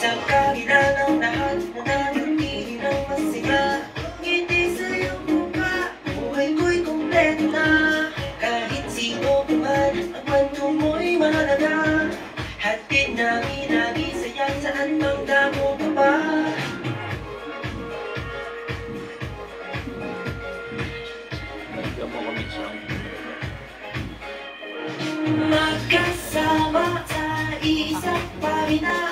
Sa kabila ng lahat, nananatili ng masaya. Ngiti sa iyong mukha, buhay ko'y kumpleto na. Kahit sino pa man, ang kwento mo'y mahalaga. Hatid namin lagi saya, saan bang damo ka ba? Magkasama sa isang pamina.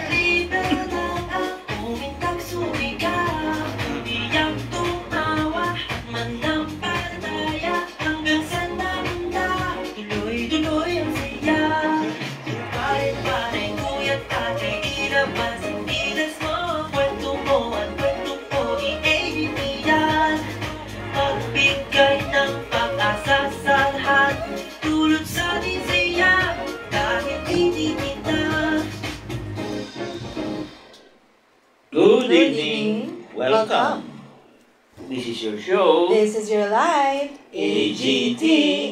Libre lang ang umintang sumigaw. Umiyak, tumawa, at manampalataya. Hanggang sa namda, tuloy-tuloy ang saya. Pare-pare, kuya't ate, ilabas ang gilas mo. Kwento mo at kwento ko, i-ABP yan. Magbigay ng pag-asa sa lahat. Tulad sa ating saya, kahit hindi kita. Good evening. Welcome. This is your show. This is your live AGT,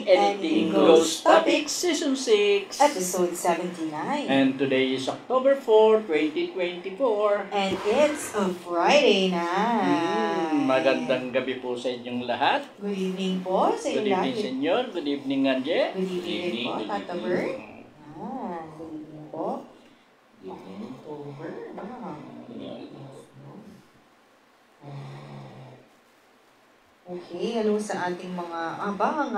Anything Goes Topics, Season 6. episode 79. And today is October 4, 2024. And it's a Friday na. Magandang gabi po sa inyong lahat. Good evening po sa Good inyong evening, lahat. senyor. Good evening, Anje. Good evening po, Tata Bert. Good evening po. October. Okay, hello sa ating mga aga.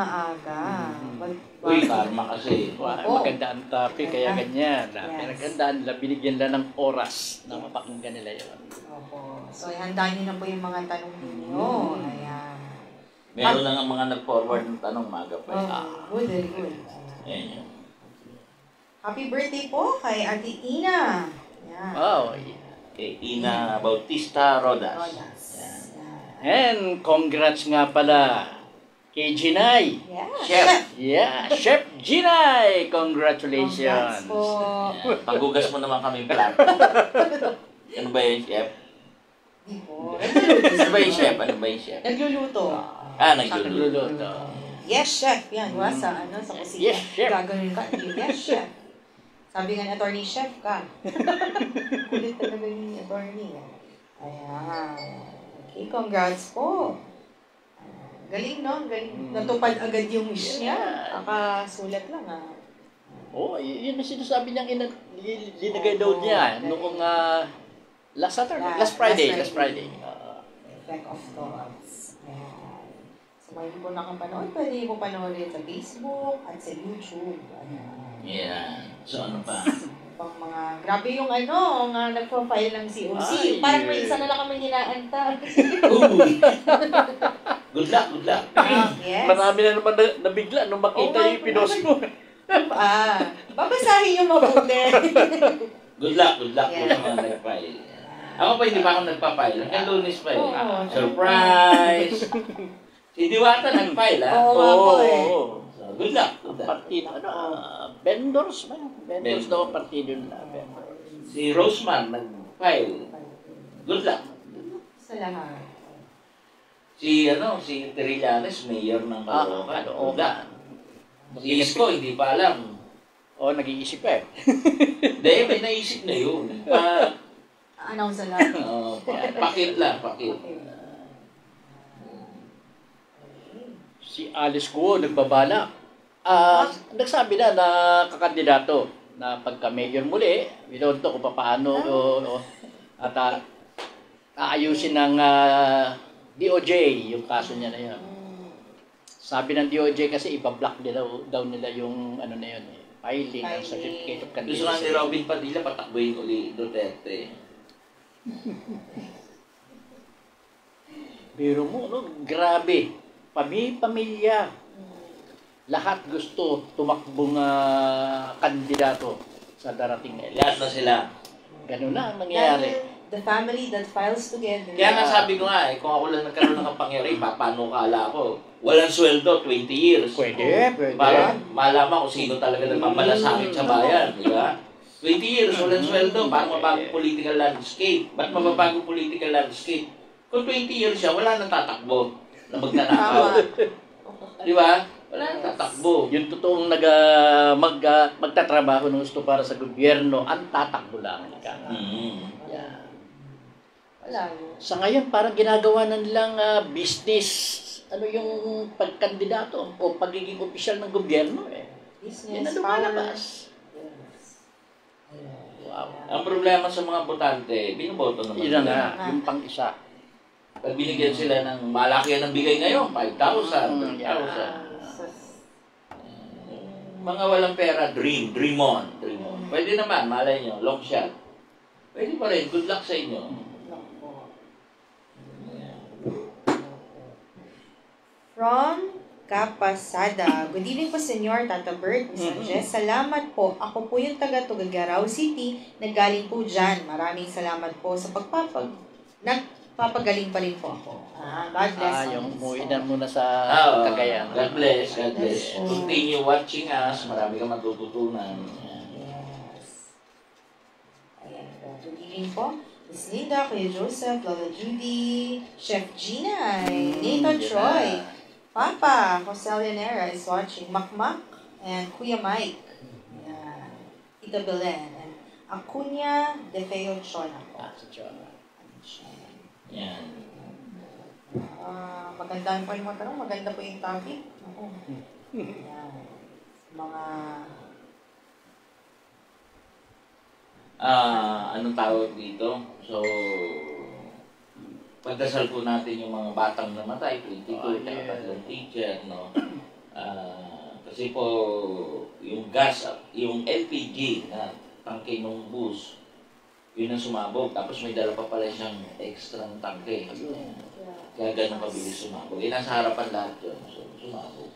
Uy, karma kasi. Maganda ang topic, kaya ganyan. Yes. Pinagandaan nila, binigyan nila ng oras na mapakinggan nila yun. Opo. So, ihanda niyo na po yung mga tanong ninyo. Ayan. Meron lang ang mga nag-forward ng tanong, maga pa. Good, very good. Ayan yun. Happy birthday po kay Ate Ina. Ayan. Oh, Kay Ina Bautista Rodas. Rodas. and congrats nga pala kay Ginay. Yeah. Chef. Yeah, Chef Ginay! Congratulations! Congrats po. Ayan. Paghugas mo naman kami plato. Ano ba yun, Chef? Di po. Ano ba yung Chef? Ano ba yung Chef? Nagluluto. Nagluluto. Nagluluto. Yes, chef. Yan. Wala sa, sa kusina. Yes, chef. Gagawin ka. Yes, chef. Sabi nga ni attorney, chef ka. Kulit talaga ni attorney. Ayan. Okay, congrats po. Galing, no? Galing. Natupad agad yung wish niya. Nakasulat lang, Oh, yun ang sinasabi niyang linagay daw niya noong last Friday. Effect of thoughts. Ayan. So, kung hindi po nakapanood, pwede po panoorin sa Facebook at sa YouTube. Ayan. Yeah. So ano pa? Pang mga, grabe yung nagpo-file ng COC. Ay, Parang may isa na lang kami hinaanta. Good luck. Yes. Marami na naman nabigla nung makita yung pinost mo. Babasahin yung mabuti. Good luck po Yeah. sa mga nag-file. Ako pa, hindi pa ako nagpa-file. Hanggang Lunes pa eh. Oo. Surprise! Si Diwata nag-file, ha? Oo nga po eh. So, good luck. Partido, vendors ba? Vendors daw ang partido nila. Si Roseman nag-file. Good luck. Sa lahat. Si Trillanes, mayor ng Caloocan. Caloocan. Si Isko, hindi pa alam. Nag-iisip eh. Hindi, may naisip na yun. Announce na lang. Pakit lang. Si Alice Guo nagbabala. Nagsabi na kakandidato na pagka-mayor muli, winonto kung paano at aayusin ng DOJ yung kaso niya na yun. Sabi ng DOJ kasi ipa-block daw nila yung na yun, filing ng certificate of Gusto nga ni candidacy. Robin Padilla patakbuhin uli Duterte. Pero mo, grabe. Pamilya. Lahat gusto tumakbong kandidato sa darating na Lahat na sila. Ganun na ang nangyayari. The family that files together. Kaya nga sabi ko nga kung ako lang nagkaroon ng kapangyarihan, paano kala ko? Walang sweldo, 20 years. Pwede. Para malaman kung sino talaga nagmamalasakit sa bayan, di ba? 20 years, walang sweldo, para mabago political landscape. Ba't mababago political landscape? Kung 20 years siya, wala nang tatakbo na magnanakaw. Di ba? Wala nang tatakbo. Yung totoong magtatrabaho ng gusto para sa gobyerno, ang tatakbo lang. Yeah. Wala yun. Sa ngayon, parang ginagawa na nilang business, ano yung pagkandidato o pagiging opisyal ng gobyerno eh. Yan na Business, power. lumalabas. Yes. Wow. Ang problema sa mga botante, binoboto naman. Yun na nila. nga, yung pang-isa. Pag binigyan sila ng malaki ang bigay ngayon, 5,000, 10,000. Mga walang pera, dream on. Pwede naman, malay nyo, long shot. Pwede pa rin, good luck sa inyo. From Kapasada. Good evening po, Senyor Tata Bert, Miss Anges. Salamat po. Ako po yung taga Tuguegarao City. Naggaling po dyan. Maraming salamat po sa nagpapagaling pa rin po ako. God bless. Yung umuwi na muna sa Cagayan. God bless, God bless. Continue watching us. Marami kang matututunan. Yes. Ayan po. Good evening po. Miss Linda, Kuya Joseph, Lola Judy, Chef Gina, Nathan Troy, Papa, Joselia Nera is watching, Makmak, and Kuya Mike, Tita Belen, and Acuña De Feo Chona po. Sa Chona. Yan. Maganda po yung mga tanong, maganda po yung topic. Yan. Mga... anong tawag dito? So, pagdasal po natin yung mga batang namatay, 22, tatlong teacher, no? Kasi po, yung gas, yung LPG na tangke ng bus, yun ang sumabog. Tapos may dala pa pala siyang extra ng tangke. Kaya ganun kabilis sumabog. Nasa harapan lahat yun. So, sumabog.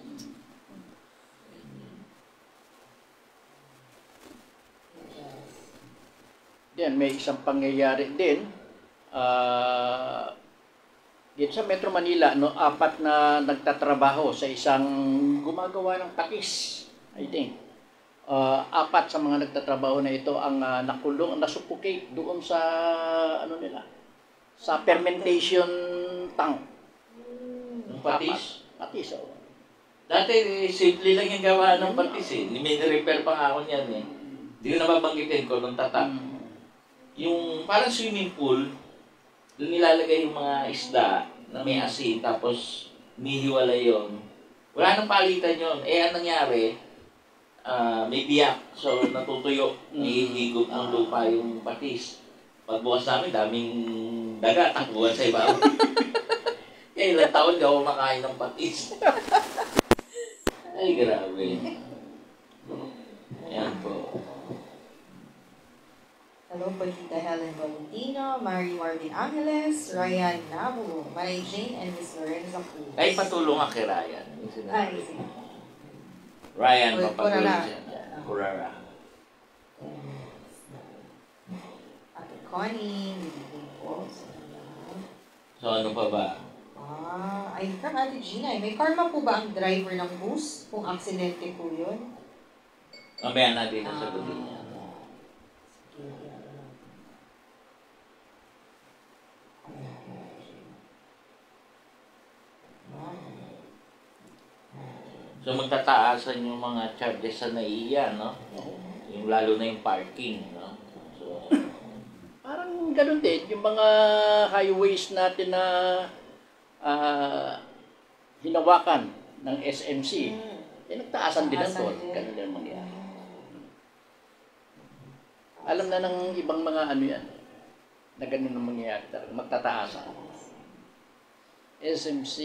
Then, may isang pangyayari din. Dito sa Metro Manila, no, 4 na nagtatrabaho sa isang gumagawa ng takis, I think. 4 sa mga nagtatrabaho na ito ang nakulong, nasuffocate doon sa ano nila, sa fermentation tank. Yung patis. Patis, oh. Dati, simple lang yung gawa ng patis eh. May repair pa nga ako niyan eh. Hindi ko nababanggitin ko nung tatak. Yung parang swimming pool, doon nilalagay yung mga isda na may asin, tapos nihiwalay yun. Wala nang palitan yun. Anong nangyari? May biyak. So, natutuyo. Nahihigop ng lupa yung patis. Pagbukas namin, daming daga. Takbuhan sa ibabaw. Ilang taon di ako makain ng patis. Ay, grabe. Ayan po. Hello po, Tita Helen Valentino, Mary Marvin Angeles, Ryan Nabu, Maray Jane, and Miss Lorenza Cruz. Ay, patulong ka kay Ryan. Ay, sige. Ryan, Uy, papatulong Kurara. siya. Kurara. Ate Connie, bibigyan po sa kanya. So, ano pa ba? Ay, from Ate Gina, may karma po ba ang driver ng bus kung aksidente po yun? Mamaya natin sasagutin niya. So magtataasan yung mga charges sa NAIA, no? Yung lalo na yung parking, no? So, Parang ganun din, yung mga highways natin na hinawakan ng SMC, nagtaasan din ang toll. Ganun din mangyari. Alam na ng ibang mga ano yan, na ganun ang mangyayari talaga, magtataasan. SMC.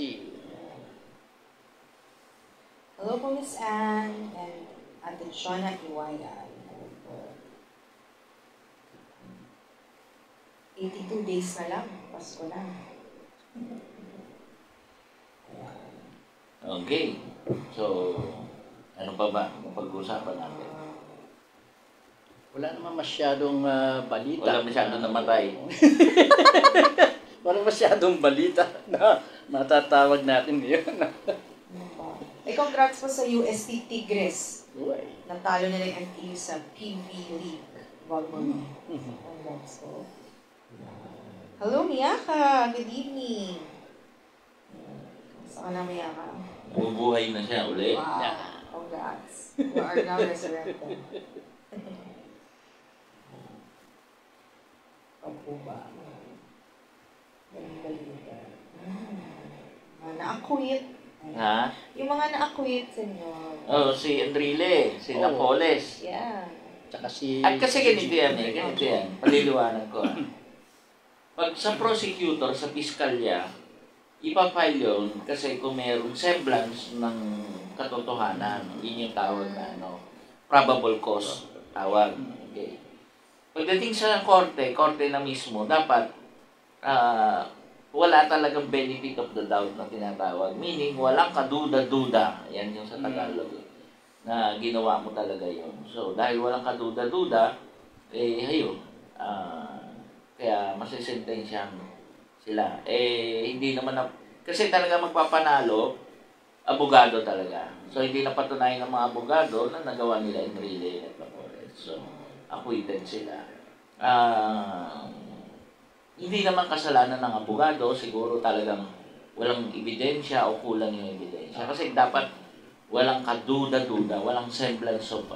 Hello po, Miss Anne, and Ate Shona Iwaya. 82 days na lang, Pasko na. okay. So, ano pa ba? Pag-usapan natin. Wala naman masyadong balita. Wala masyadong namatay. Wala masyadong balita na matatawag natin ngayon. Congrats po sa UST Tigres. Uy. Natalo nila yung MTU sa PV League. Volleyball. Congrats po. Hello, Miyaka. Good evening. Saan ka na, Miyaka? Bubuhay na siya uli. Wow. Congrats. You are now resurrected. Pag po ba? Galing balita. Mga na-acquit. Ha? Yung mga na-acquit sa inyo. Oh, si Enrile, si Napoles. Yeah. Tsaka si... At kasi ganito yan eh, ganito yan. Paliliwanag ko. Pag sa prosecutor, sa piskalya, ipafile yun kasi kung mayroong semblance ng katotohanan, yun yung tawag na probable cause tawag. Okay. Pagdating sa korte na mismo, dapat wala talagang benefit of the doubt na tinatawag. Meaning, walang kaduda-duda. Yan yung sa Tagalog. Na ginawa mo talaga yun. So, dahil walang kaduda-duda, ayun. Kaya masisentensyahan sila. Hindi naman kasi talaga magpapanalo, abogado talaga. So, hindi na patunayan ng mga abogado na nagawa nila Enrile at Napoles. So, acquitted sila. Hindi naman kasalanan ng abogado, siguro talagang walang ebidensya o kulang yung ebidensya. Kasi dapat walang kaduda-duda, walang semblance of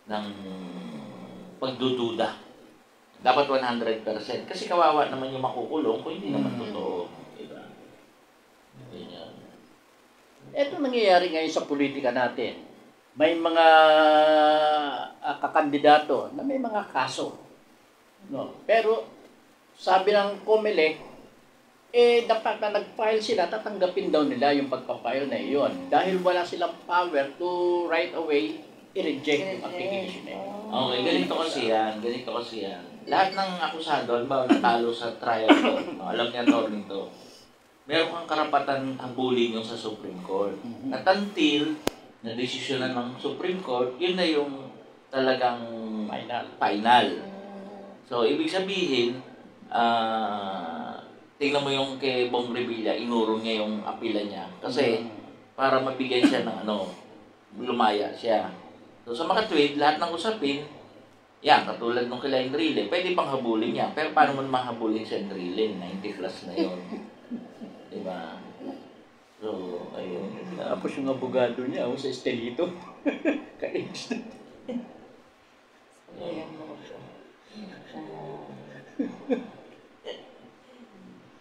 ng pagdududa. Dapat 100%. Kasi kawawa naman yung makukulong kung hindi naman totoo. Diba? Ganyan. Ito nangyayari ngayon sa politika natin. May mga kakandidato na may mga kaso. No? Pero sabi ng COMELEC, dapat na nag-file sila, tatanggapin daw nila yung pagpa-file na iyon. Dahil wala silang power to right away i-reject yung application na yun. Okay, ganito kasi yan. Lahat ng akusado, halimbawa natalo sa trial to, alam niya attorney to, meron kang karapatan habulin yung sa Supreme Court. At until na desisyonan ng Supreme Court, yun na yung talagang final. So, ibig sabihin, tingnan mo yung kay Bong Revilla, inurong niya yung apila niya. Kasi, para mabigyan siya ng lumaya siya. So, sa mga tweet, lahat ng usapin, yan, katulad nung kila Enrile, pwede pang habulin niya. Pero paano mo mahabulin si Enrile? 90 plus na yun. Diba? So, ayun. Tapos yung abogado niya, sa Estelito.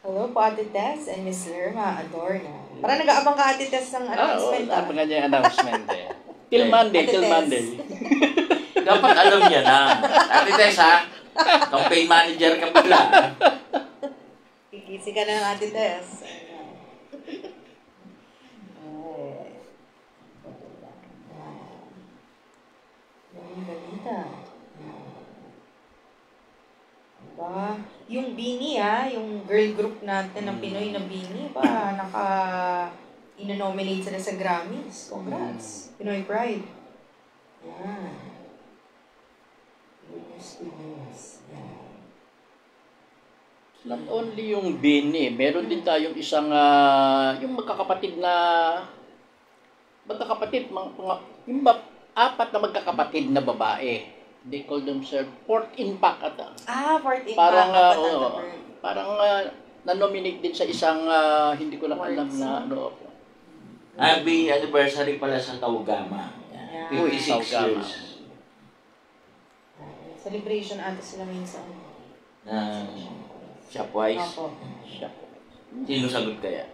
Hello po, Ate Tess and Miss Lerma Adorna. Parang nag-aabang ka, Ate Tess, ng announcement. Oo, abangan niya yung announcement eh. Till Monday. Dapat alam niya na. Ate Tess, ha? Campaign manager ka pala. Kikisi ka na ng Ate Tess. Yung balita. Ba, yung Bini yung girl group natin ng Pinoy na Bini ba, ino-nominate sila sa Grammys. Congrats. Pinoy Pride. Yan. Good news. Yan. Not only yung Bini, meron din tayong isang, yung magkakapatid, yung apat na magkakapatid na babae. They call themselves Fourth Impact ata. Fourth Impact. Parang na-nominate din sa isang, hindi ko lang alam na Happy anniversary pala sa Taugama. 56 years. Celebration ata sila minsan. Shopwise. Opo. Sino sagot kaya?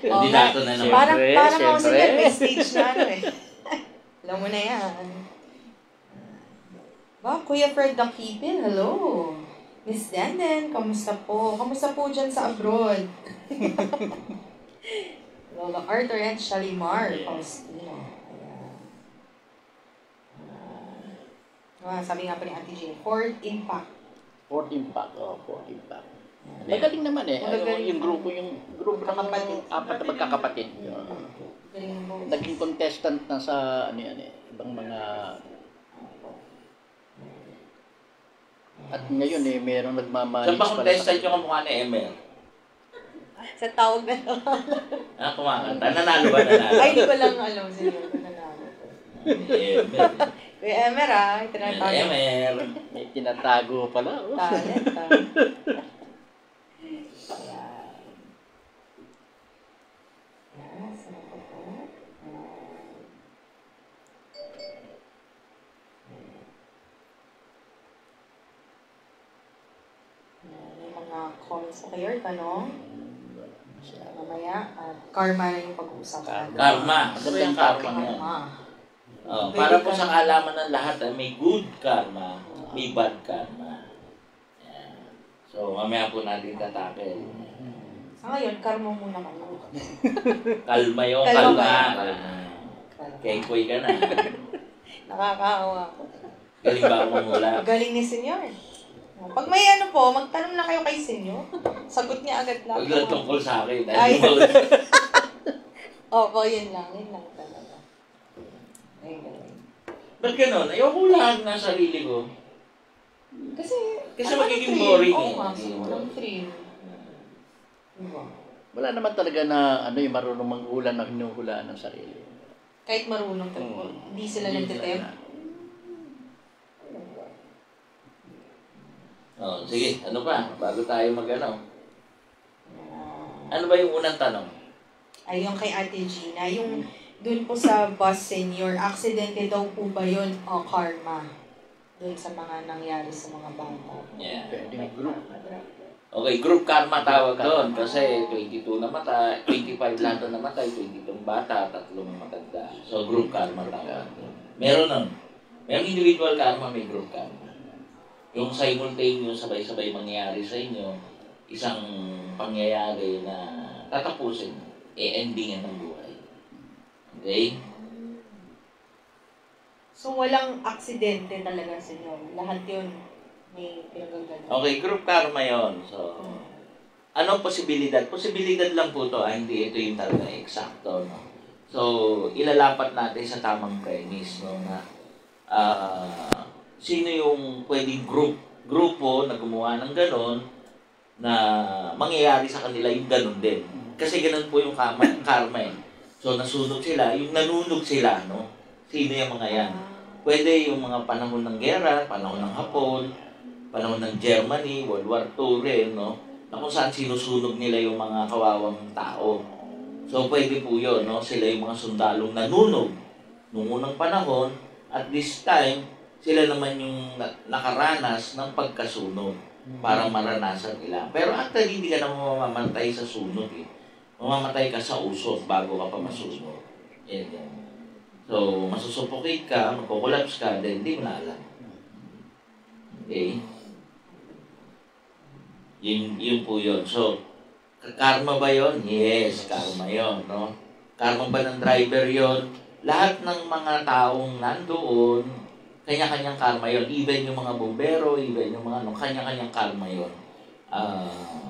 Kandidato na naman. Parang ako Siyempre. sila may stage na Alam mo na yan. Kuya Fred Dakipin, hello. Miss Denden, kamusta po? Kamusta po dyan sa abroad? Lola Arthur and Shalimar, Faustino. Sabi nga pa ni Ate Jane, Fourth Impact. Fourth Impact. Magaling naman eh. Yung grupo ng apat na magkakapatid. Naging contestant na sa ibang mga... At ngayon merong nagmamalis Saan ba contestant yung kamukha ni Emer? Sa tawag na naman. Kumakanta. Nanalo ba? Ay, di ko lang alam sino ko nanalo. Emer. Kuya Emer itinatago. Emer. May tinatago pala. Talent So, kayo, tanong? Mamaya, karma na yung pag-uusapan. Karma. Ano ba yung karma niya? Karma. Para po sa kaalaman ng lahat, may good karma, may bad karma. Yan. So, mamaya po natin tatakil. Sa ngayon, karma muna kayo. Kalma yun, Kalma kalma. Kay-koy ka na. Nakakaawa. Galing ba ako mamula? Galing ni Senyor. Pag may ano po, magtanong na kayo kay Senyor. Sagot niya agad lang. Huwag lang tungkol sa akin. Ay. Opo, yun lang. Yun lang talaga. Ay, galing. Ba't ganun? Ayoko lahat ng sarili ko. Kasi Magiging boring Oo eh. nga, walang thrill. Diba? Wala naman talaga na yung marunong manghula na hinuhulaan ng sarili. Kahit marunong talaga. Hindi sila nagtitem. Sige, ano pa? Bago tayo mag-ano. Ano ba yung unang tanong? Ay, yung kay Ate Gina, yung dun po sa bus senior, aksidente daw po ba yun o karma? Dun sa mga nangyari sa mga bata. Yeah. Pwedeng group. Okay, group karma tawag doon. Kasi 22 namatay, 25 lahat na namatay, 22 bata, 3 matanda. So, group karma tawag doon. Meron nun. Merong individual karma, may group karma. Yung simultaneous, sabay-sabay mangyayari sa inyo, isang pangyayari na tatapusin, endingan ng buhay. Okay? So, walang aksidente talaga, senyor. Lahat yun may pinagagawa. Okay, group karma yon. So, anong posibilidad? Posibilidad lang po to, hindi ito yung talaga eksakto. No? So, ilalapat natin sa tamang premise, no, na sino yung pwedeng grupo na gumawa ng ganon na mangyayari sa kanila yung ganon din. Kasi ganon po yung karma eh. So, nasunog sila, yung nanunog sila, no? Sino yung mga yan? Pwede yung mga panahon ng gera, panahon ng Hapon, panahon ng Germany, World War II rin, no? Na kung saan sinusunog nila yung mga kawawang tao. So, pwede po yun, no? Sila yung mga sundalong nanunog noong unang panahon, at this time, sila naman yung nakaranas ng pagkasunog para maranasan nila. Pero actually, hindi ka na mamamatay sa sunog eh. Mamamatay ka sa usok bago ka pa masusunod. Yan. So, masusuffocate ka, magkukulaps ka, then hindi mo na alam. Okay? Yun po yun. So, karma ba yun? Yes, karma yun. No? Karma ba ng driver yun? Lahat ng mga taong nandoon, kanya-kanyang karma yun. Even yung mga bumbero, even yung mga kanya-kanyang karma yun.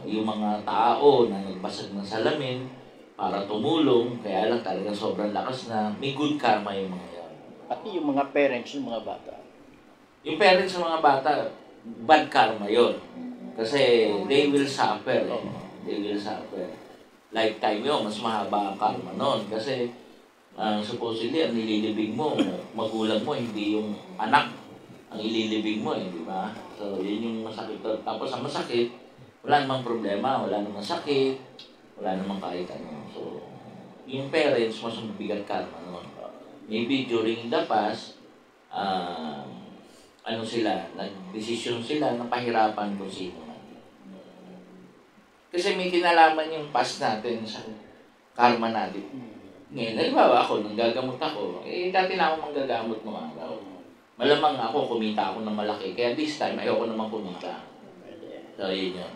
Yung mga tao na nagbasag ng salamin para tumulong, kaya lang talaga sobrang lakas na, may good karma yung mga yun. Pati yung mga parents, yung mga bata. Yung parents ng mga bata, bad karma yun. Kasi they will suffer. Eh. They will suffer. Lifetime yun, mas mahaba ang karma nun. Kasi supposedly, ang nililibing mo, magulang mo, hindi yung anak ang ililibing mo, di ba? So, yun yung masakit. Tapos ang masakit, wala namang problema, wala namang sakit, wala namang kahit ano. So, yung parents, mas mabigat karma nun. Maybe during the past, nag-desisyon sila na pahirapan kung sino man. Kasi may kinalaman yung past natin sa karma natin. Ngayon, halimbawa ako, nang gagamot ako, dati na ako manggagamot ng araw. Malamang ako, kumita ako ng malaki. Kaya this time, ayoko naman kumita. So, yun yun.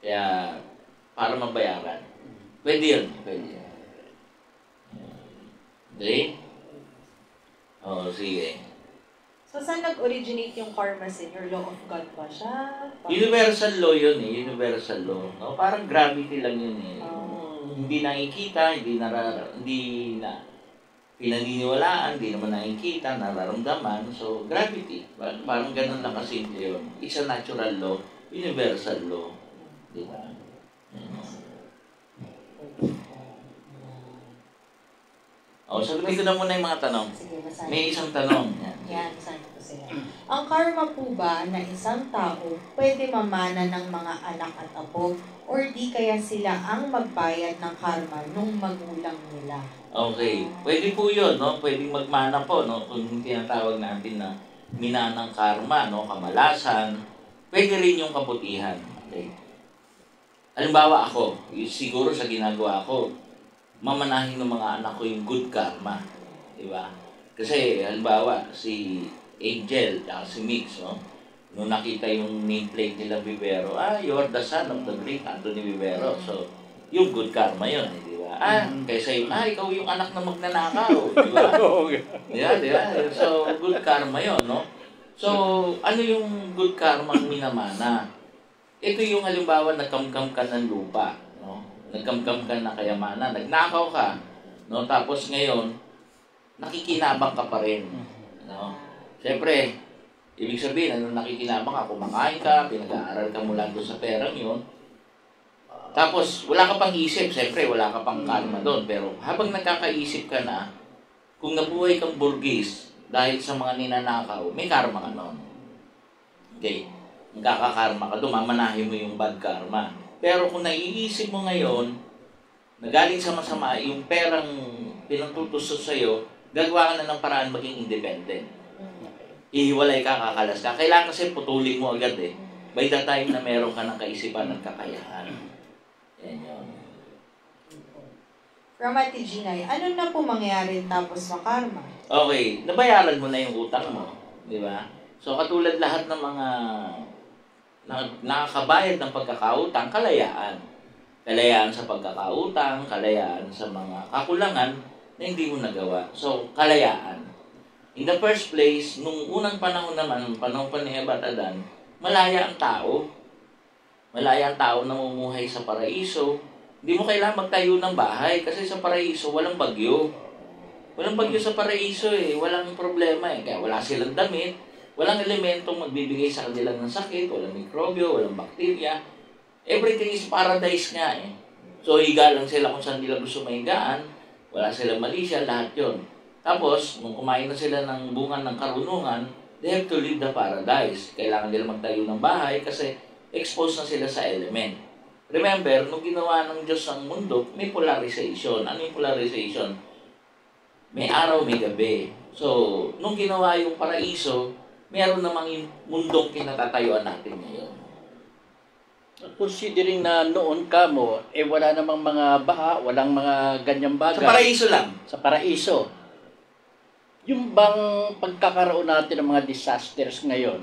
Kaya, para mabayaran. Pwede yun. Pwede yun. Okay? Sige. So, saan nag-originate yung karma, senyor? Law of God ba siya? Universal law yun eh. Universal law. No? Parang gravity lang yun eh. Hindi nakikita, hindi na pinaniniwalaan, hindi naman nakikita, nararamdaman. So, gravity. Parang ganun lang kasimple yun. It's a natural law, universal law. Di ba? Sagutin ko na muna yung mga tanong. Sige, basahin. May isang tanong. Yan, basahin ko sila. Ang karma po ba na isang tao pwede mamana ng mga anak at apo or di kaya sila ang magbayad ng karma nung magulang nila? Okay. Pwede po yun, no? Pwedeng magmana po, no? Kung tinatawag natin na minanang karma, no? Kamalasan. Pwede rin yung kabutihan. Okay? halimbawa ako, siguro sa ginagawa ko, mamanahin ng mga anak ko yung good karma. Diba? Kasi, halimbawa, si Angel, si Mix, no? Nung nakita yung nameplate nila Vivero, you're the son of the great Anthony Vivero. So, yung good karma yun, di ba? Kaysa yung, ikaw yung anak na magnanakaw, di ba? Diba? So, good karma yun, no? So, ano yung good karma ang minamana? Ito yung halimbawa, nagkamkam ka ng lupa, no? Nagkamkam ka ng kayamanan, nagnakaw ka, no? Tapos ngayon, nakikinabang ka pa rin, no? Siyempre, ibig sabihin, ano nakikinabang ka, kumakain ka, pinag-aaral ka mula doon sa perang yun. Tapos, wala ka pang isip, siyempre, wala ka pang kalma doon. Pero habang nagkakaisip ka na, kung nabuhay kang burgis dahil sa mga ninanakaw, may karma ka noon. Okay? Magkakakarma ka doon, mamanahin mo yung bad karma. Pero kung naiisip mo ngayon, na galing sa masama, yung perang pinatutusok sa'yo, gagawa ka na ng paraan maging independent. Ihiwalay ka, kakalas ka. Kailangan kasi putulin mo agad eh. By the time na meron ka ng kaisipan at kakayahan. Yan yun. From Ate Ginay, ano na po mangyayari tapos sa karma? Okay, nabayaran mo na yung utang mo. Di ba? So katulad lahat ng mga nakakabayad ng pagkakautang, kalayaan. Kalayaan sa pagkakautang, kalayaan sa mga kakulangan na hindi mo nagawa. So, kalayaan. In the first place, nung unang panahon naman, panahon pa ni Eva at Adan, malaya ang tao. Malaya ang tao na namumuhay sa paraiso. Hindi mo kailangan magtayo ng bahay kasi sa paraiso walang bagyo. Walang bagyo sa paraiso eh. Walang problema eh. Kaya wala silang damit. Walang elementong magbibigay sa kanila ng sakit. Walang mikrobyo, walang bakterya. Everything is paradise nga eh. So, higa lang sila kung saan nila gusto mahigaan. Wala silang malisya, lahat yun. Tapos, nung kumain na sila ng bunga ng karunungan, they have to live the paradise. Kailangan nila magtayo ng bahay kasi exposed na sila sa element. Remember, nung ginawa ng Diyos ang mundo, may polarization. Ano yung polarization? May araw, may gabi. So, nung ginawa yung paraiso, meron namang yung mundong kinatatayuan natin ngayon. Considering na noon ka mo, wala namang mga baha, walang mga ganyang bagay. Sa paraiso lang. Sa paraiso. Yung bang pagkakaroon natin ng mga disasters ngayon,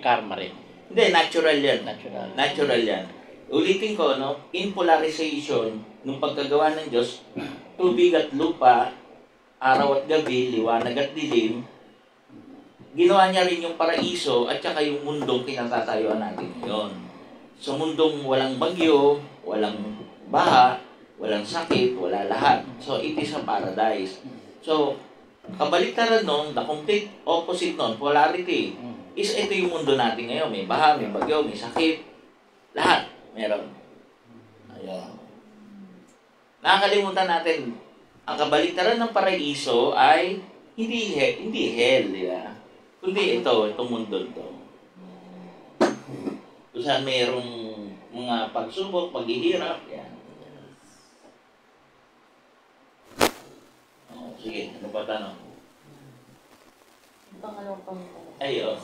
karma rin. Hindi, natural yan. Natural yan. Ulitin ko, no? In polarization, nung pagkagawa ng Diyos, tubig at lupa, araw at gabi, liwanag at dilim, ginawa niya rin yung paraiso at saka yung mundong kinatatayuan natin ngayon. So, mundong walang bagyo, walang baha, walang sakit, wala lahat. So, it is a paradise. So, kabaliktaran nun, the complete opposite nun, polarity, is ito yung mundo natin ngayon. May baha, may bagyo, may sakit, lahat meron. Ayan. Nakakalimutan natin, ang kabaliktaran ng paraiso ay hindi hell, di ba? Kundi itong mundo ito. Kung saan mayroong mga pagsubok, paghihirap, yan. Sige, ano pa tanong? Pangalawang pang... Ayun.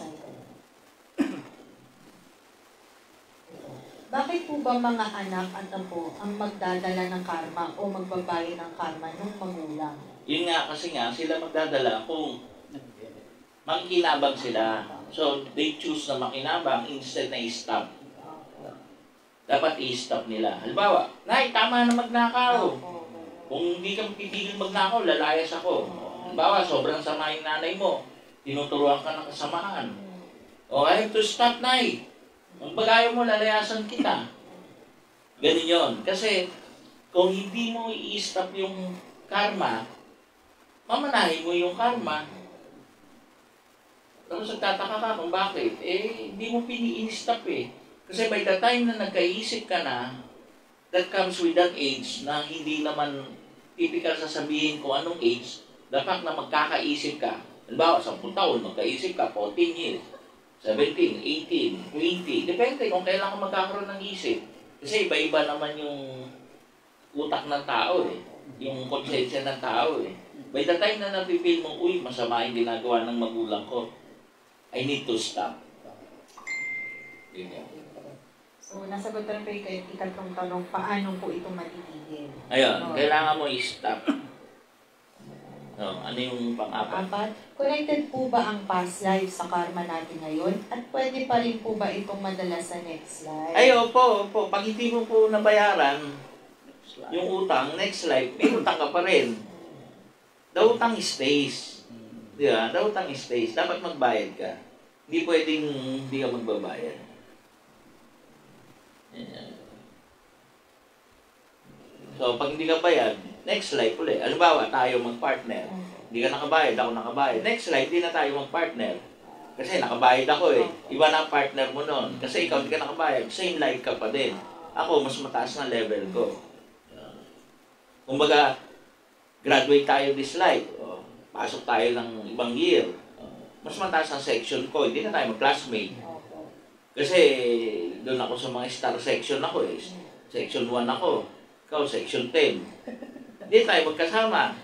Bakit po ba mga anak at apo ang magdadala ng karma o magbabayad ng karma ng magulang? Yun nga, kasi nga, sila magdadala kung makinabang sila. So, they choose na makinabang instead na i-stop. Dapat i-stop nila. Halimbawa, Nay, tama na magnakaw. Kung hindi ka pipigil magnakaw, lalayas ako. Halimbawa, sobrang sama yung nanay mo. Tinuturuan ka ng kasamaan. O, I have to stop, Nay. Kung pag-ayaw mo, lalayasan kita. Ganun yun. Kasi, kung hindi mo i-stop yung karma, mamanahin mo yung karma. Tapos nagtataka ka kung bakit. Hindi mo pini-stop eh. Kasi by the time na nagkaisip ka na, that comes with that age na hindi naman typical sasabihin kung anong age, the fact na magkakaisip ka. Halimbawa, 10 taon, magkaisip ka, 14 years, 17, 18, 20, depende kung kailan ka magkakaroon ng isip. Kasi iba-iba naman yung utak ng tao eh. Yung konsensya ng tao eh. By the time na napipil mo, uy, masama yung ginagawa ng magulang ko, I need to stop. Yun yan. So, nasagot na rin po yung ikatlong tanong, paano po ito matitigil? Ayun, kailangan mo i-stop. Ano yung pang-apat? Apat, connected po ba ang past life sa karma natin ngayon? At pwede pa rin po ba itong madala sa next life? Ay, opo. Pag hindi mo po nabayaran yung utang, next life, may utang ka pa rin. The utang stays. Di ba? The utang stays. Dapat magbayad ka. Hindi pwedeng hindi ka magbabayad. Ayan. So, pag hindi ka bayad, next life ulit. Halimbawa, tayo mag-partner. Hindi ka nakabayad, ako nakabayad. Next life, di na tayo mag-partner. Kasi nakabayad ako eh. Iba na ang partner mo nun. Kasi ikaw hindi ka nakabayad, same life ka pa din. Ako, mas mataas na level ko. Kumbaga, graduate tayo this life. Pasok tayo ng ibang year. Mas mataas ang section ko, hindi na tayo mag-classmate. Kasi doon ako sa mga star section ako eh. Section 1 ako. Ikaw, section 10. Hindi tayo magkasama.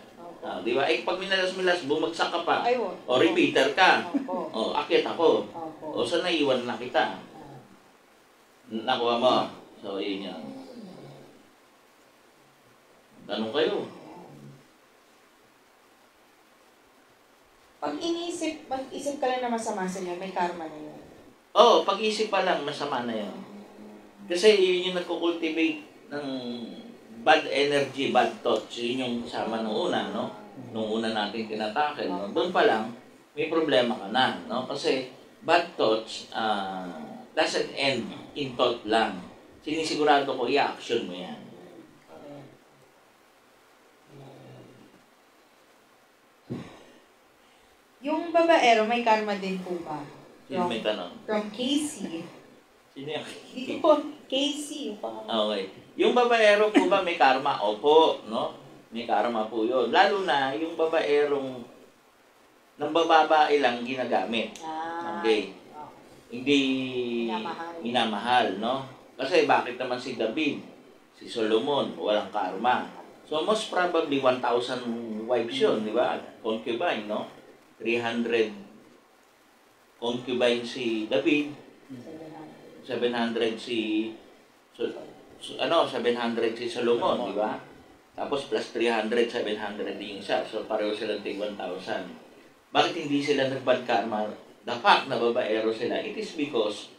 Di ba? Eh, pag minalas-milas, bumagsak ka pa. O repeater ka. O akit ako. O so naiwan na kita. Nakuha mo. So, yun yan. Tanong kayo. Pag mag-isip ka lang na masama sa inyo, may karma na yun. Oo, pag-isip pa lang, masama na yun. Kasi yun yung nagkukultivate ng bad energy, bad thoughts. Yun yung kasama nung una, no? Nung una natin tinatakel, no? Doon pa lang, may problema ka na, no? Kasi bad thoughts doesn't end in thought lang. Sinisigurado ko, i-action mo yan. Yung babaero, may karma din po ba? Sino may tanong? From Casey. Sino yung Dito po, Casey. Okay. Yung babaero po ba may karma? Opo, no? May karma po yun. Lalo na yung babaerong ng bababae lang ginagamit. Okay. Hindi minamahal, no? Kasi bakit naman si David, si Solomon, walang karma? So most probably 1,000 wives yun, di ba? Concubine, no? 300 concubine si David, 700 si 700 si Solomon, di ba? Tapos plus 300, 700 din isa. So pareho silang tig 1,000. Bakit hindi sila nag-bad karma? The fact na babaero sila, it is because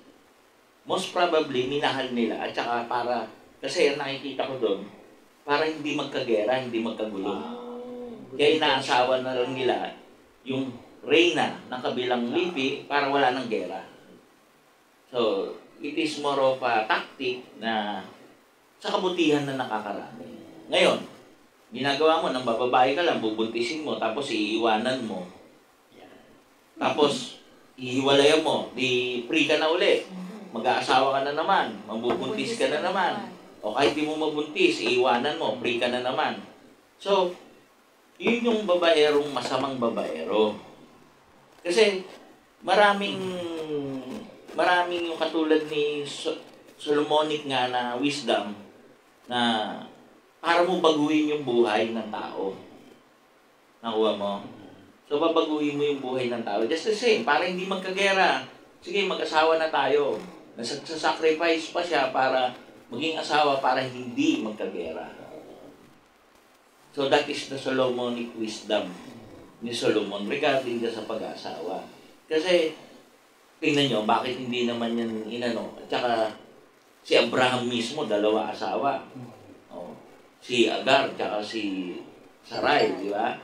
most probably minahal nila at saka para, kasi ang nakikita ko doon, para hindi magkagera, hindi magkagulo. Kaya inaasawa na lang nila yung reyna ng kabilang lipi para wala ng gera. So, it is more of a tactic na sa kabutihan na nakakarami. Ngayon, ginagawa mo, nang bababae ka lang, bubuntisin mo, tapos iiwanan mo. Tapos, ihiwalayan mo, di free ka na uli. Mag-aasawa ka na naman, mabubuntis ka na naman. O kahit di mo mabuntis, iiwanan mo, free ka na naman. So, yun yung babaerong masamang babaero. Kasi maraming yung katulad ni Solomonic nga na wisdom na para mo baguhin yung buhay ng tao. Nakuha mo? So, babaguhin mo yung buhay ng tao. Just the same, para hindi magkagera. Sige, mag-asawa na tayo. Nasa-sacrifice pa siya para maging asawa para hindi magkagera. So that is the Solomonic wisdom ni Solomon regarding sa pag-aasawa. Kasi, tingnan nyo, bakit hindi naman yan inano? At saka, si Abraham mismo, 2 asawa. Oh, si Agar, at saka si Sarai, di ba?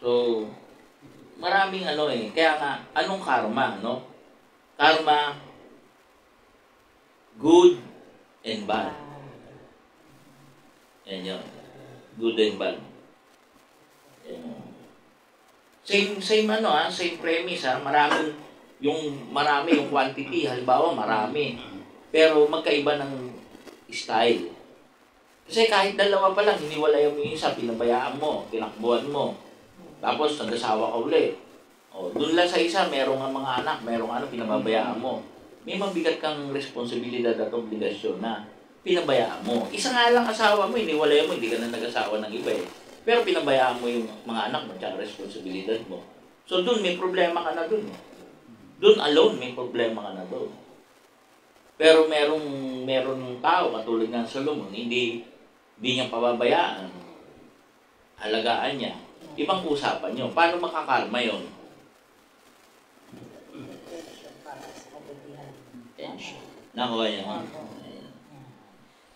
So, maraming ano eh. Kaya nga, anong karma, no? Karma, good and bad. Yan yun. Good and bad. Same same premise marami yung quantity, halimbawa marami. Pero magkaiba ng style. Kasi kahit 2 pa lang, hiniwalayan mo yung isa, pinabayaan mo, tinakbuhan mo. Tapos nag-asawa ka ulit. O, dun lang sa isa, merong mga anak, merong pinababayaan mo. May mabigat kang responsibilidad at obligasyon na pinabayaan mo. Isa nga lang asawa mo, iniwalay mo, hindi ka na nag-asawa ng iba eh. Pero pinabayaan mo yung mga anak mo at responsibilidad mo. So doon may problema ka na doon. Doon alone may problema ka na doon. Pero merong tao katulad ng Solomon, hindi niya pababayaan. Alagaan niya. Ibang usapan yun. Paano makakarma yun? Para sa kabutihan. Nakuha niya.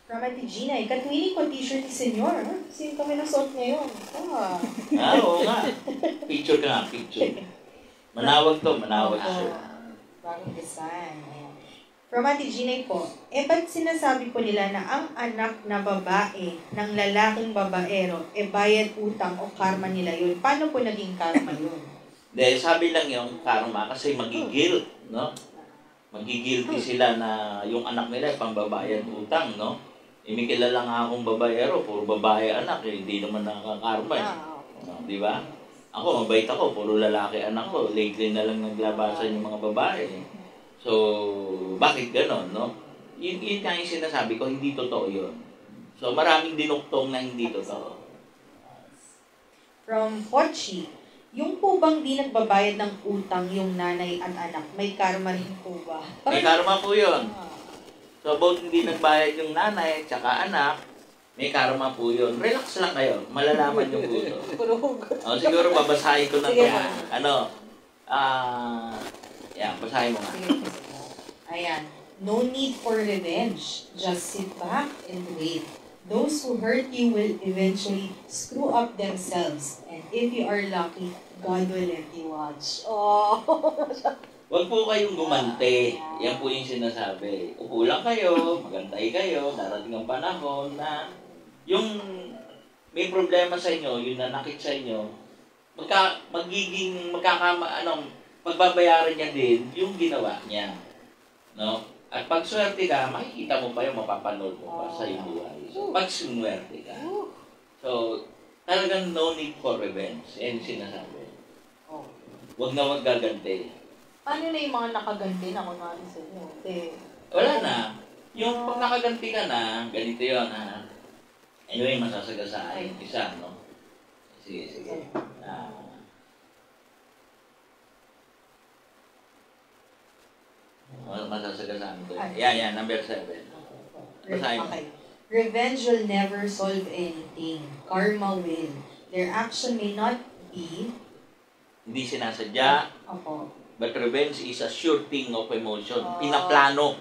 From Ate Gina, ikatwiling ko t-shirt ni Senyor. Sino kami nasuot ngayon? Oo nga. Picture ka nga, picture. Manawag siya. Bagong design. Ayan. From Ate Gina po, ba't sinasabi po nila na ang anak na babae ng lalaking babaero, bayad utang o karma nila yun? Paano po naging karma yun? Dahil sabi lang yung karma kasi magigil, no? Magigilty sila na yung anak nila pambabayad utang, no? May kilala nga akong babaero, puro babae anak, hindi naman nakakarma eh. No, di ba? Ako, mabait ako, puro lalaki anak ko. Lately na lang naglabasan yung mga babae. So, bakit ganon, no? Yun nga yung sinasabi ko, hindi totoo yun. So, maraming dinuktong na hindi totoo. From Pochi, yung po bang di nagbabayad ng utang yung nanay at anak, may karma rin po ba? May karma po yun. So, both hindi nagbayad yung nanay at saka anak, may karma po yun. Relax lang kayo. Malalaman yung puto. Siguro babasahin ko na ito. Yan, basahin mo nga. Ayan. No need for revenge. Just sit back and wait. Those who hurt you will eventually screw up themselves. And if you are lucky, God will let you watch. Oh! Huwag po kayong gumante. Yan po yung sinasabi. Upo lang kayo, magantay kayo, darating ang panahon na yung may problema sa inyo, yung nanakit sa inyo, pagbabayaran niya din yung ginawa niya. No? At pag swerte ka, makikita mo pa yung mapapanood mo pa sa iyong buhay. So, pag swerte ka. So, talagang no need for revenge. Yan yung sinasabi. Huwag na huwag gaganti. Paano na yung mga nakaganti na kunwari sa inyo? Wala na. Yung pag nakaganti ka na, ganito yun, ha? Anyway, masasagasaan yung isa, no? Sige. Masasagasaan ko. Yan, number 7. Basahin mo. Okay. Revenge will never solve anything. Karma will. Their action may not be... Hindi sinasadya. Opo. But revenge is a sure thing of emotion. Pinaplano.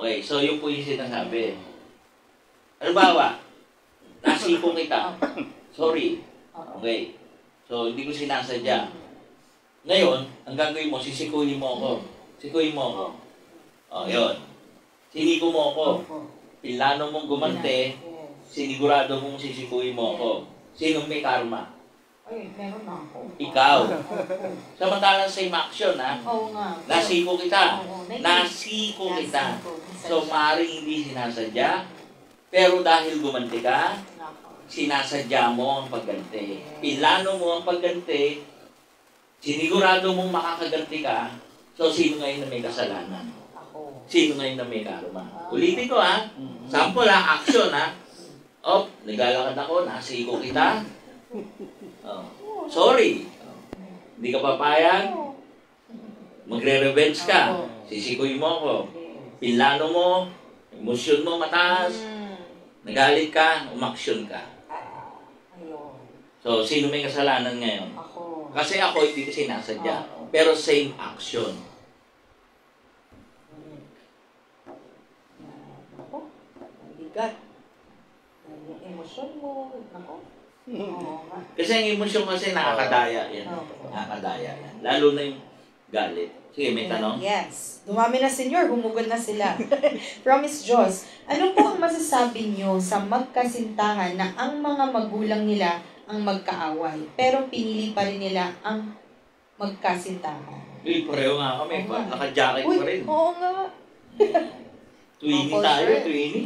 Okay, so yun po yung sinasabi. Halimbawa, nasipo kita. Sorry. Okay. So, hindi ko sinasadya. Ngayon, ang gagawin mo, sisikuhin mo ako. Sikuhin mo ako. O, yun. Siniko mo ako. Pilano mong gumante, sinigurado mong sisikuhin mo ako. Sinong may karma? Ay, meron na ako. Ikaw. Samantalang same action, ha? Oo nga. Nasiko kita. Nasiko kita. So, maaaring hindi sinasadya, pero dahil gumanti ka, sinasadya mo ang pagganti. Pilano mo ang pagganti, sinigurado mong makakaganti ka, so sino ngayon na may kasalanan? Sino ngayon na may karma? Ulitin ko, ha? Sample, ha? Action, ha? Naglalakad ako, nasiko kita. Sorry. Hindi ka papayag. Magre-revenge ka. Sisikoy mo ako. Pinlano mo. Emosyon mo mataas. Nagalit ka. Umaksyon ka. So, sino may kasalanan ngayon? Kasi ako hindi ko sinasadya. Pero same action. Bigat. Yung emosyon mo. Kasi ang emosyon kasi nakakadaya yan. Nakakadaya yan. Lalo na yung galit. Sige, may tanong? Yes. Dumami na, Senyor. Humugod na sila. Promise Diyos, ano po ang masasabi niyo sa magkasintahan na ang mga magulang nila ang magkaaway, pero pinili pa rin nila ang magkasintahan? Pareho nga kami. Naka-jacket pa rin. Oo nga. Twinny tayo, twinny.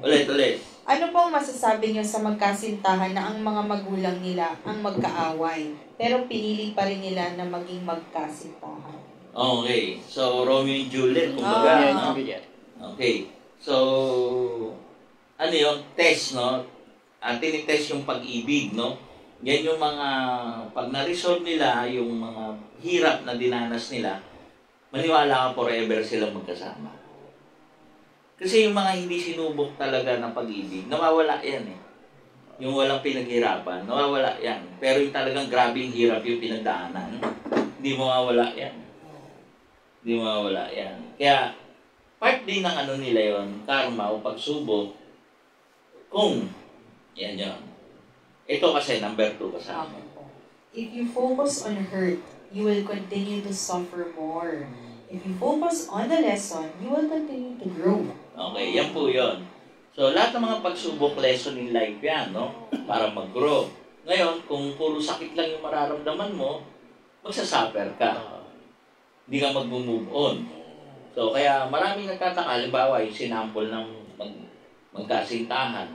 Ulit. Ano pong masasabi niyo sa magkasintahan na ang mga magulang nila ang magkaaway, pero pinili pa rin nila na maging magkasintahan? Okay. So, Romeo and Juliet, kumbaga, no? Okay. So, ano yung test, no? Tinitest yung pag-ibig, no? Yan yung mga, pag na-resolve nila, yung mga hirap na dinanas nila, maniwala ka forever silang magkasama. Kasi yung mga hindi sinubok talaga ng pag-ibig, nawawala yan eh. Yung walang pinaghirapan, nawawala yan. Pero yung talagang grabing hirap yung pinagdaanan, hindi mawawala yan. Hindi mawawala yan. Kaya, part din ng ano nila yon, karma o pagsubok, kung, yan yun. Ito kasi, number 2 kasama. If you focus on hurt, you will continue to suffer more. If you focus on the lesson, you will continue to grow. Okay, yan po yun. So, lahat ng mga pagsubok, lesson in life yan, no? Para mag-grow. Ngayon, kung puro sakit lang yung mararamdaman mo, magsasuffer ka. Hindi ka mag-move on. So, kaya maraming nagtataka, halimbawa, yung sinampol ng magkasintahan.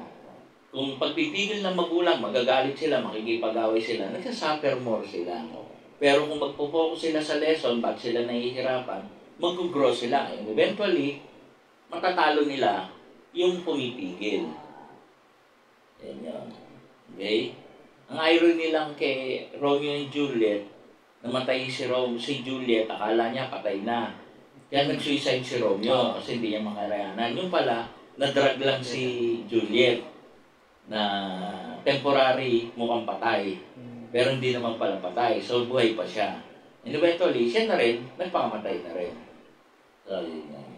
Kung pagpipigil ng magulang, magagalit sila, makikipag-away sila, nagsasuffer more sila. Pero kung magpo-focus sila sa lesson, ba't sila nahihirapan, mag-grow sila. And eventually, matatalo nila yung pumipigil. Yan yun. Okay? Ang irony lang kay Romeo and Juliet, namatay si Juliet, akala niya patay na. Kaya nag-suicide si Romeo kasi hindi niya makarayanan. Yung pala, na-drug lang si Juliet na temporary mukhang patay. Pero hindi naman pala patay. So, buhay pa siya. And eventually, siya na rin, nagpakamatay na rin. So, yun.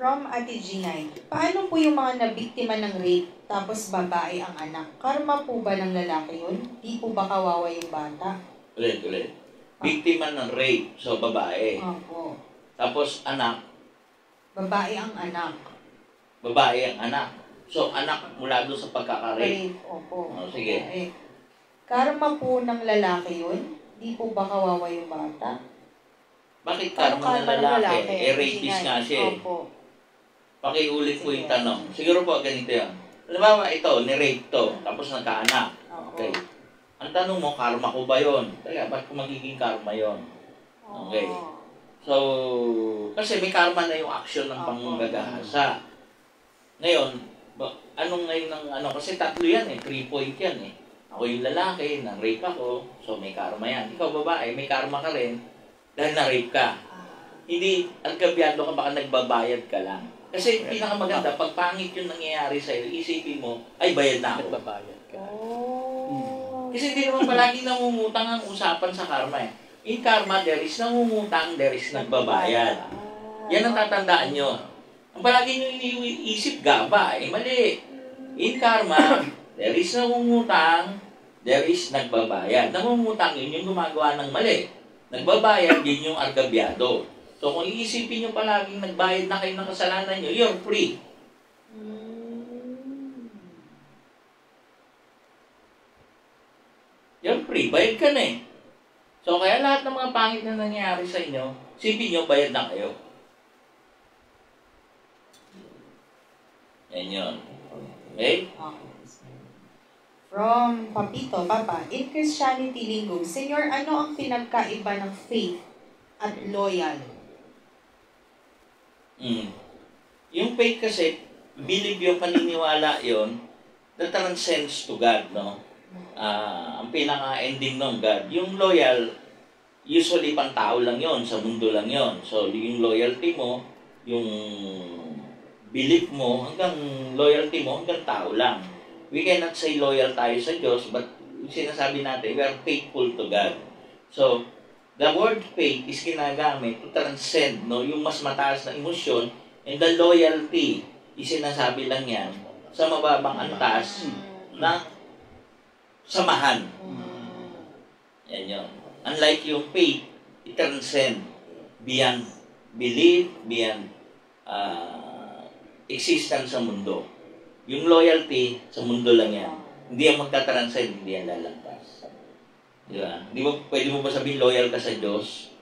From Ate Ginay, paano po yung mga nabiktima ng rape tapos babae ang anak? Karma po ba ng lalaki yun? Di po ba kawawa yung bata? Ulit. Biktima ng rape. So, babae. Opo. Tapos, anak. Babae ang anak. Babae ang anak. So, anak mula doon sa pagkaka-rape. Rape, opo. Oh, sige. Okay. Karma po ng lalaki yun? Di po ba kawawa yung bata? Bakit karma ng lalaki? Rapist nga siya eh. Opo. Pakiulit po yung tanong. Siguro po, ganito yan. Halimbawa, ito, ni-rape to, tapos nagkaanak. Okay. Ang tanong mo, karma ko ba yun? Kaya, ba't ko magiging karma yun? Okay. So, kasi may karma na yung action ng panggagahasa. Ngayon, anong ngayon ng ano? Kasi tatlo yan eh, 3 point yan eh. Ako yung lalaki, na-rape ako, so may karma yan. Ikaw babae, may karma ka rin, dahil na-rape ka. Hindi, alkabyado ka, baka nagbabayad ka lang. Kasi pinakamaganda, pag pangit yung nangyayari sa'yo, isipin mo, ay bayad na ako. Nagbabayad ka. Kasi hindi naman palagi nangungutang ang usapan sa karma eh. In karma, there is nangungutang, there is nagbabayad. Yan ang tatandaan nyo. Ang palagi nyo iniisip, gaba, eh mali. In karma, there is nangungutang, there is nagbabayad. Nangungutang yun yung gumagawa ng mali. Nagbabayad, yun yung argabyado. So kung iisipin nyo palaging nagbayad na kayo ng kasalanan nyo, you're free. You're free, bayad ka na eh. So kaya lahat ng mga pangit na nangyayari sa inyo, isipin nyo, bayad na kayo. Yan yun. Okay? From Papito, Papa, in Christianity Linggo, Senyor, ano ang pinagkaiba ng faith at loyal? Yung faith kasi, believe yung paniniwala yon that transcends to God, no? Ang pinaka-ending ng God. Yung loyal, usually pang tao lang yon, sa mundo lang yon. So, yung loyalty mo, yung belief mo, hanggang loyalty mo, hanggang tao lang. We cannot say loyal tayo sa Diyos, but sinasabi natin, we are faithful to God. So, the word faith is ginagamit to transcend, no, yung mas mataas na emosyon, and the loyalty is sinasabi lang yan sa mababang antas ng samahan. Yan yun. Unlike yung faith, it transcend beyond belief, beyond existence sa mundo. Yung loyalty, sa mundo lang yan. Hindi yan magta-transcend, hindi yan lalagpas. Di ba? Di ba, pwede mo ba sabihin loyal ka sa Diyos?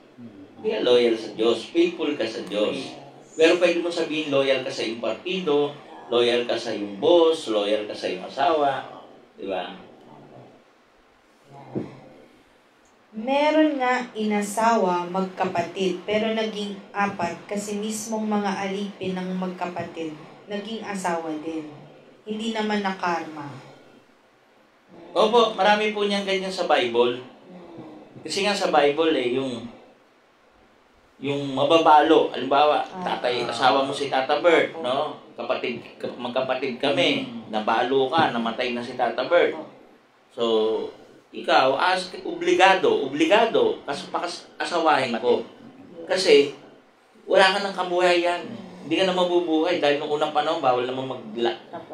Hindi yan loyal sa Diyos. Faithful ka sa Diyos. Pero pwede mo sabihin loyal ka sa iyong partido, loyal ka sa iyong boss, loyal ka sa iyong asawa. Di ba? Meron nga inasawa magkapatid, pero naging 4 kasi mismong mga alipin ng magkapatid, naging asawa din. Hindi naman na karma. Opo, marami po niyang ganyan sa Bible. Kasi nga sa Bible yung yung mababalo. Halimbawa, asawa mo si Tata Bert, no? Magkapatid kami. Nabalo ka, namatay na si Tata Bert. So, ikaw, obligado, asawahin ko. Kasi, wala ka ng kabuhayan. Hindi ka na mabubuhay dahil nung unang panahon, bawal naman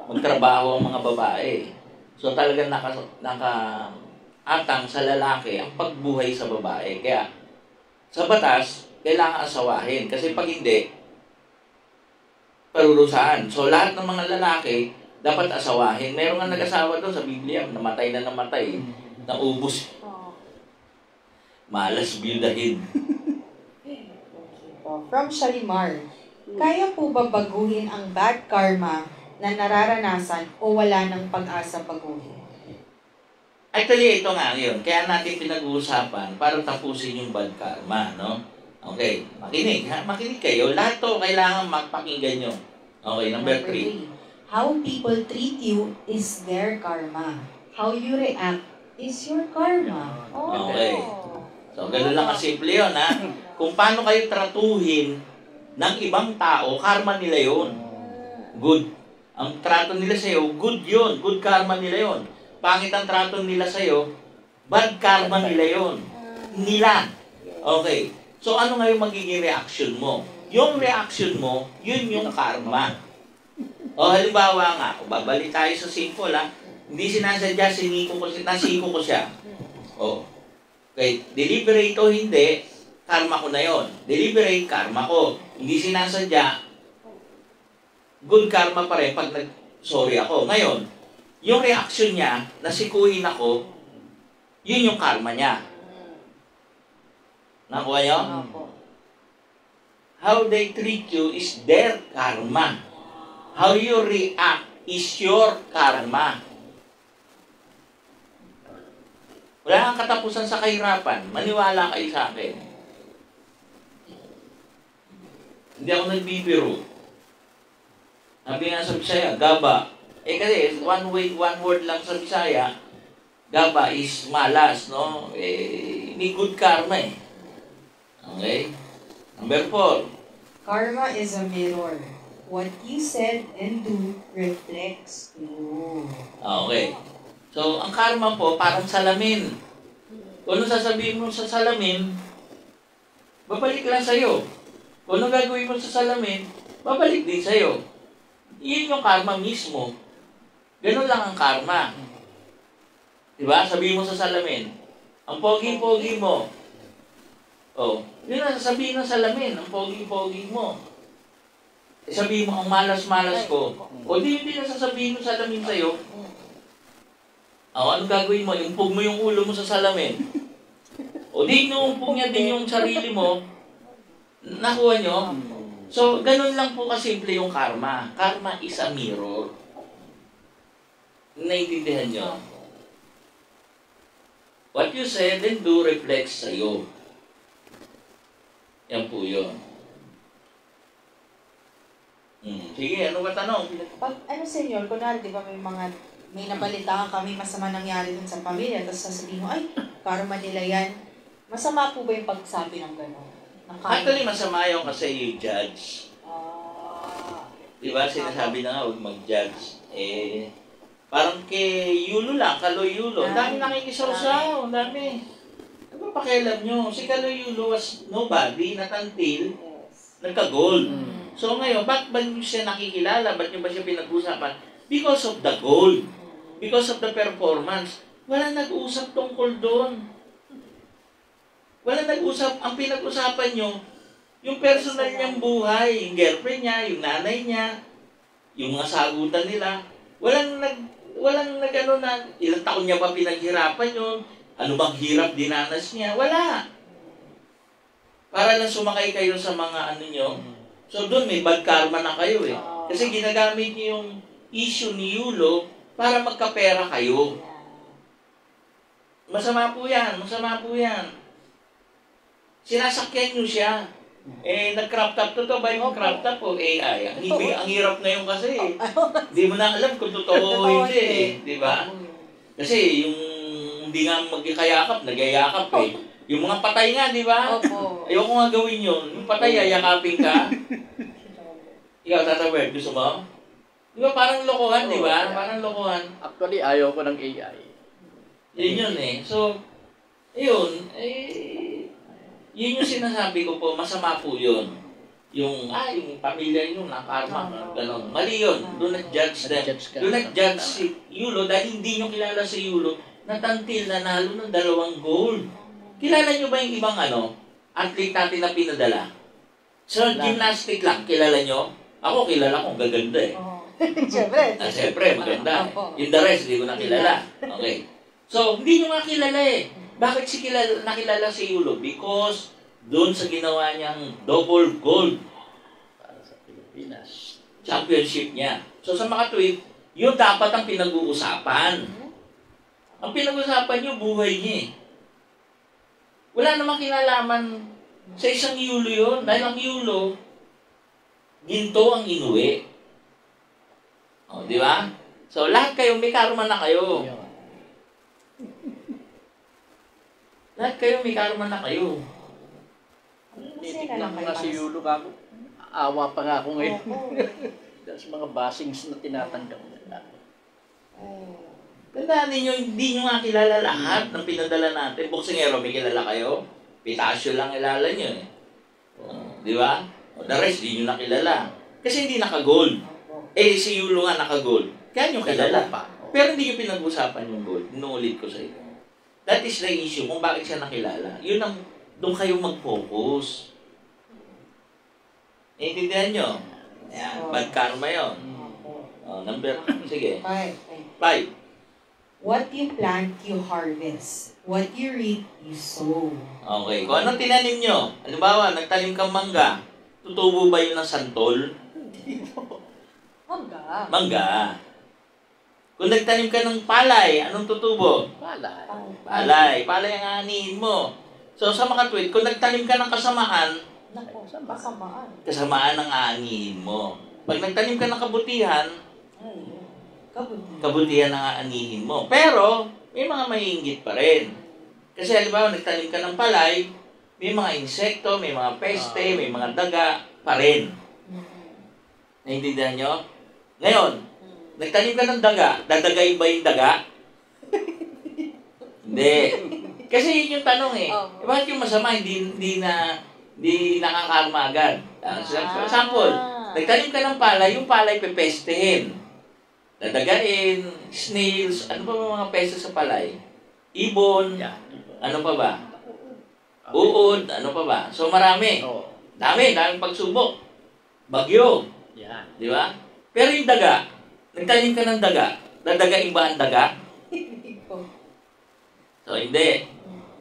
magtrabaho ang mga babae. So, talagang nakaatang sa lalaki ang pagbuhay sa babae. Kaya, sa batas, kailangan asawahin. Kasi pag hindi, parurusahan. So, lahat ng mga lalaki, dapat asawahin. Meron nga nag-asawa doon sa Biblia, namatay. Naubos. Malas bildahin. From Shalimar, kaya po ba baguhin ang bad karma na nararanasan o wala ng pag-asa baguhin? Actually, ito nga yun. Kaya natin pinag-uusapan para tapusin yung bad karma, no? Okay, makinig, ha? Makinig kayo. Lahat to kailangan magpakinggan nyo. Okay, number 3. How people treat you is their karma. How you react is your karma. Okay. So, gano'n lang kasimple yun, ha? Kung paano kayo tratuhin ng ibang tao, karma nila yun. Good. Ang trato nila sa'yo, good yun. Good karma nila yun. Pangit ang trato nila sa'yo, bad karma nila yun. Nila. Okay. So, ano nga yung magiging reaction mo? Yung reaction mo, yun yung karma. O, halimbawa nga, babalik tayo sa simple, ha? Hindi sinasadya, nasiko ko siya. O, okay. Deliberate o hindi, karma ko na yon. Deliberate, karma ko. Hindi sinasadya, good karma pa rin pag nag-sorry ako. Ngayon, yung reaction niya, nasikuhin ako, yun yung karma niya. Nakuha nyo? How they treat you is their karma. How you react is your karma. Wala kang katapusan sa kahirapan. Maniwala kayo sa akin. Hindi ako nagbibiro. Sabi nga sa Bisaya, gaba. Kasi one word lang sa Bisaya, gaba is malas, no? May good karma eh. Okay? Number 4. Karma is a mirror. What you said and do reflects you. Okay. So, ang karma po, parang salamin. Kung ano sasabihin mo sa salamin, babalik lang sa'yo. Kung ano gagawin mo sa salamin, babalik din sa'yo. Iyon yung karma mismo. Ganun lang ang karma. Diba? Sabihin mo sa salamin, ang pogi-pogi mo. Oh, yun ang sasabihin ng salamin, ang pogi-pogi mo. Sabihin mo, ang malas-malas ko. O di hindi na sasabihin ng salamin sa'yo. O, ano gagawin mo? Umpog mo yung ulo mo sa salamin. O di inuumpog niya din yung sarili mo. Nakuha nyo? So, ganun lang po kasimple yung karma. Karma is a mirror. Naiintindihan nyo? What you said and do reflects sa'yo. Yan po yun. Sige, ano ba tanong? Pag, senyor, kunwari, di ba may nabalitaan kami masama nangyari dun sa pamilya, tapos sasabihin mo, ay, karma nila yan. Masama po ba yung pagsabi ng gano'n? Actually, masama yung kasi you judge. Diba, sinasabi na nga, huwag mag-judge. Parang kay Yulo lang, Kaloy Yulo. Ang dami nakikisaw-saw, ang dami. Ano ba pakialam nyo? Si Kaloy Yulo was nobody, not until nagka-gold. So ngayon, ba't ba nyo siya nakikilala? Ba't nyo ba siya pinag-usapan? Because of the gold. Because of the performance. Wala nag-usap tungkol doon. Wala nag-usap. Ang pinag-usapan nyo, yung personal niyang buhay, yung girlfriend niya, yung nanay niya, yung mga sagutan nila. Walang nag-ano na, ilang taon niya pa pinaghirapan yun, ano bang hirap dinanas niya, wala. Para lang sumakay kayo sa mga ano nyo. So doon may bad karma na kayo eh. Kasi ginagamit niyo yung issue ni Yulo para magkapera kayo. Masama po yan, masama po yan. Sinasakyan niyo siya. Nag-crop top to ba yung crop top o AI? Ang hirap na yung kasi. Hindi mo na alam kung totoo o hindi eh. Di ba? Kasi yung hindi nga magkayakap, nagyayakap eh. Yung mga patay nga, di ba? Opo. Ayoko nga gawin yun. Yung patay, yayakapin ka. Ikaw, Tata Bert, gusto mo? Di ba parang lokohan, di ba? Parang lokohan. Actually, ayaw ko ng AI. Yun eh. So, yun. Yun yung sinasabi ko po, masama po yun. Yung pamilya yun, nakarma, gano'n. Mali yun. Do not judge them. Do not judge si Yulo dahil hindi nyo kilala si Yulo natantil na nalo ng 2 gold. Kilala nyo ba yung ibang athlete natin na pinadala? Sa gymnastic lang, kilala nyo? Ako, kilala ko, gaganda eh. Siyempre. Siyempre, maganda. Yung the rest, hindi ko nakilala. Okay. So, hindi nyo makilala eh. Bakit nakilala si Yulo? Because doon sa ginawa niyang double gold Para sa Pilipinas. championship niya. So, sa mga tweet, yun dapat ang pinag-uusapan. Ang pinag-uusapan niyo, buhay niya eh. Wala namang kinalaman sa isang Yulo yun. Dahil ang Yulo, ginto ang inuwi. O, di ba? So, lahat kayo, may karma na kayo. Lahat kayo, may karma na kayo. Titignan ko nga si Yulo kako. Awa pa nga ako ngayon. Dahil sa mga basings na tinatanggap nila. Tandaan ninyo, hindi nyo nga kilala lahat ng pinadala natin. Boksingero, may kilala kayo? Pitasyo lang kilala nyo eh. Di ba? The rest, di nyo nakilala. Kasi hindi naka-gold. Si Yulo nga naka-gold. Kaya nyo kilala pa. Pero hindi nyo pinag-usapan yung gold. Inuulit ko sa inyo. That is the issue kung bakit siya nakilala. Yun ang, doon kayo mag-focus. Naintindihan nyo? Yan, bad karma yun. Sige. 5. What you plant, you harvest. What you reap, you sow. Okay. Kung anong tinanim nyo, halimbawa, nagtanim kang mangga, tutubo ba yun ng santol? Mangga. Mangga. Kung nagtanim ka ng palay, anong tutubo? Palay. Palay. Palay ang aanihin mo. So, sa mga tweet, kung nagtanim ka ng kasamaan, Nako, kasamaan. kasamaan ang aanihin mo. Pag nagtanim ka ng kabutihan, kabutihan ang aanihin mo. Pero, may mga maiinggit pa rin. Kasi halimbawa, nagtanim ka ng palay, may mga insekto, may mga peste, may mga daga pa rin. Naintindihan nyo? Ngayon, nagtanim ka ng daga, dadagayin ba yung daga? Hindi. Kasi yun yung tanong eh. Bakit yung masama, hindi nakakarma agad? For example, nagtanim ka ng palay, yung palay pepestehin. Dadagain, snails, ano pa mga peste sa palay? Ibon, ano pa ba? Uod, ano pa ba? So marami. Daming pagsubok. Bagyo. Yan. Di ba? Pero yung daga, nagtanim ka ng daga, dadagain ba ang daga? So hindi.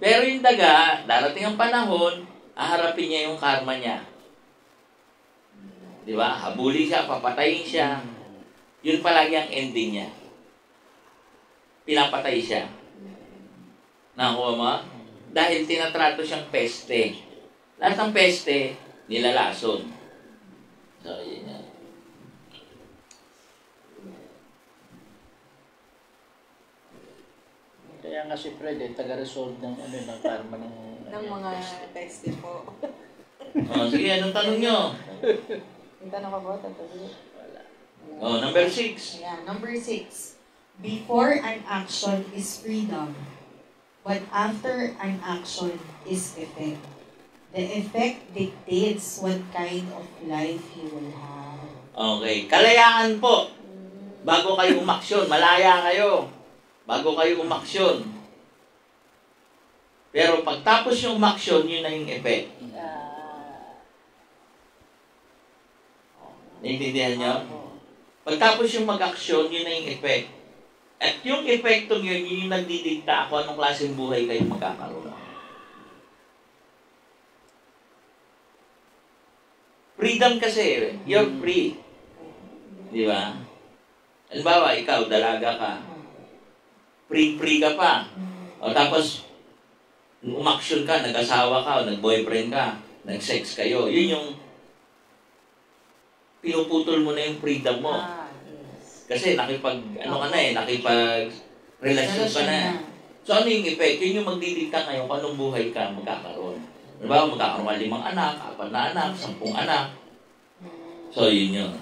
Pero yung daga, darating ang panahon, haharapin niya yung karma niya. Di ba? Habulin siya, papatayin siya. Yun palagi ang ending niya. Pinapatay siya. Nakuha mo? Dahil tinatrato siyang peste. Lahat ng peste, nilalason. So, yun yan. Kaya nga si Fred, taga-resolve ng karma ng mga peste po. Sige, anong tanong nyo? Yung tanong ko po, tatabi. Number 6. Yeah, number 6. Before an action is freedom, but after an action is effect. The effect dictates what kind of life you will have. Okay. Kalayaan po. Bago kayo umaksyon, malaya kayo. Bago kayo umaksyon. Pero pagtapos yung umaksyon, yun na yung effect. Naintindihan nyo? Pagtapos yung mag-aksyon, yun na yung effect. At yung epektong yun, yun yung nagdidikta kung anong klaseng buhay kayo magkakaroon. Freedom kasi, you're free. Di ba? Halimbawa, ikaw, dalaga ka. Free ka pa. O tapos, umaksyon ka, nag-asawa ka, o nag-boyfriend ka, nag-sex kayo. Yun yung pinuputol mo na yung freedom mo. Kasi nakipag-relasyon ka na. So ano yung effect? Yun yung magdidikta ngayon kung anong buhay ka magkakaroon. Diba? Magkakaroon ka 5 anak, 4 na anak, 10 anak. So yun yun.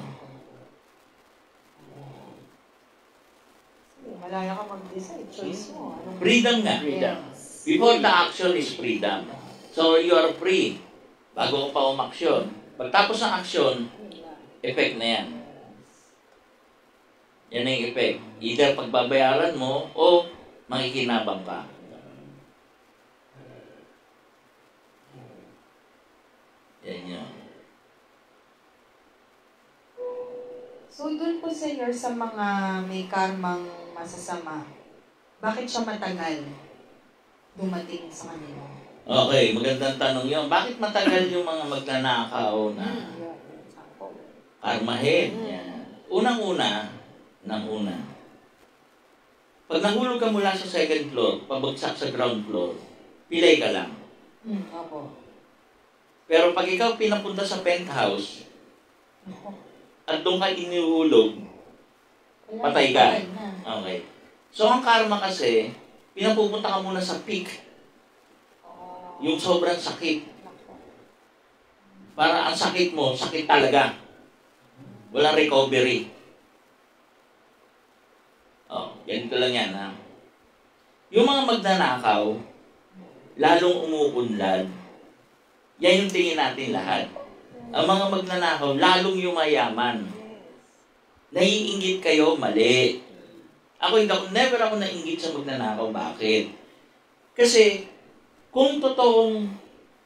Malaya ka mag-decide. Choice mo. Freedom nga. Freedom. Before the action is freedom. So you are free. Bago ko pa umaksyon. Pagtapos ng aksyon, effect na yan. Yan ang effect. Either pagbabayaran mo o makikinabang ka. Yan yun. So, doon po, Senyor, sa mga may karmang masasama, bakit siya matagal dumating sa kanila? Okay, magandang tanong yun. Bakit matagal yung mga magnanakaw na karmahin? Yan. Unang-una, pag nahulog ka mula sa 2nd floor, pabagsak sa ground floor, pilay ka lang. Opo. Pero pag ikaw pinapunta sa penthouse, at doon ka iniulog, patay ka. Okay. So, ang karma kasi, pinapupunta ka muna sa peak. Yung sobrang sakit. Para ang sakit mo, sakit talaga. Walang recovery. Ganito lang yan, ha? Yung mga magnanakaw, lalong umuunlad, yan yung tingin natin lahat. Ang mga magnanakaw, lalong yumayaman. Naiinggit kayo, mali. Never ako nainggit sa magnanakaw. Bakit? Kasi, kung totoong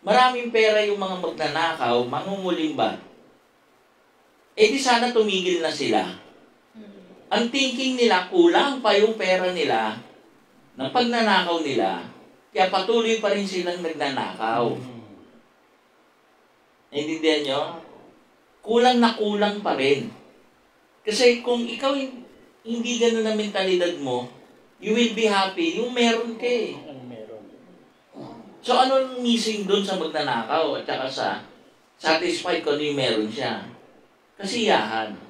maraming pera yung mga magnanakaw, mangungulim ba? Eh di sana tumigil na sila. Ang thinking nila, kulang pa yung pera nila ng pagnanakaw nila, kaya patuloy pa rin silang nagnanakaw. Naintindihan nyo? Kulang na kulang pa rin. Kasi kung ikaw hindi ganun na mentalidad mo, you will be happy yung meron ka eh. So ano missing doon sa magnanakaw at saka sa satisfied kung ano yung meron siya? Kasiyahan.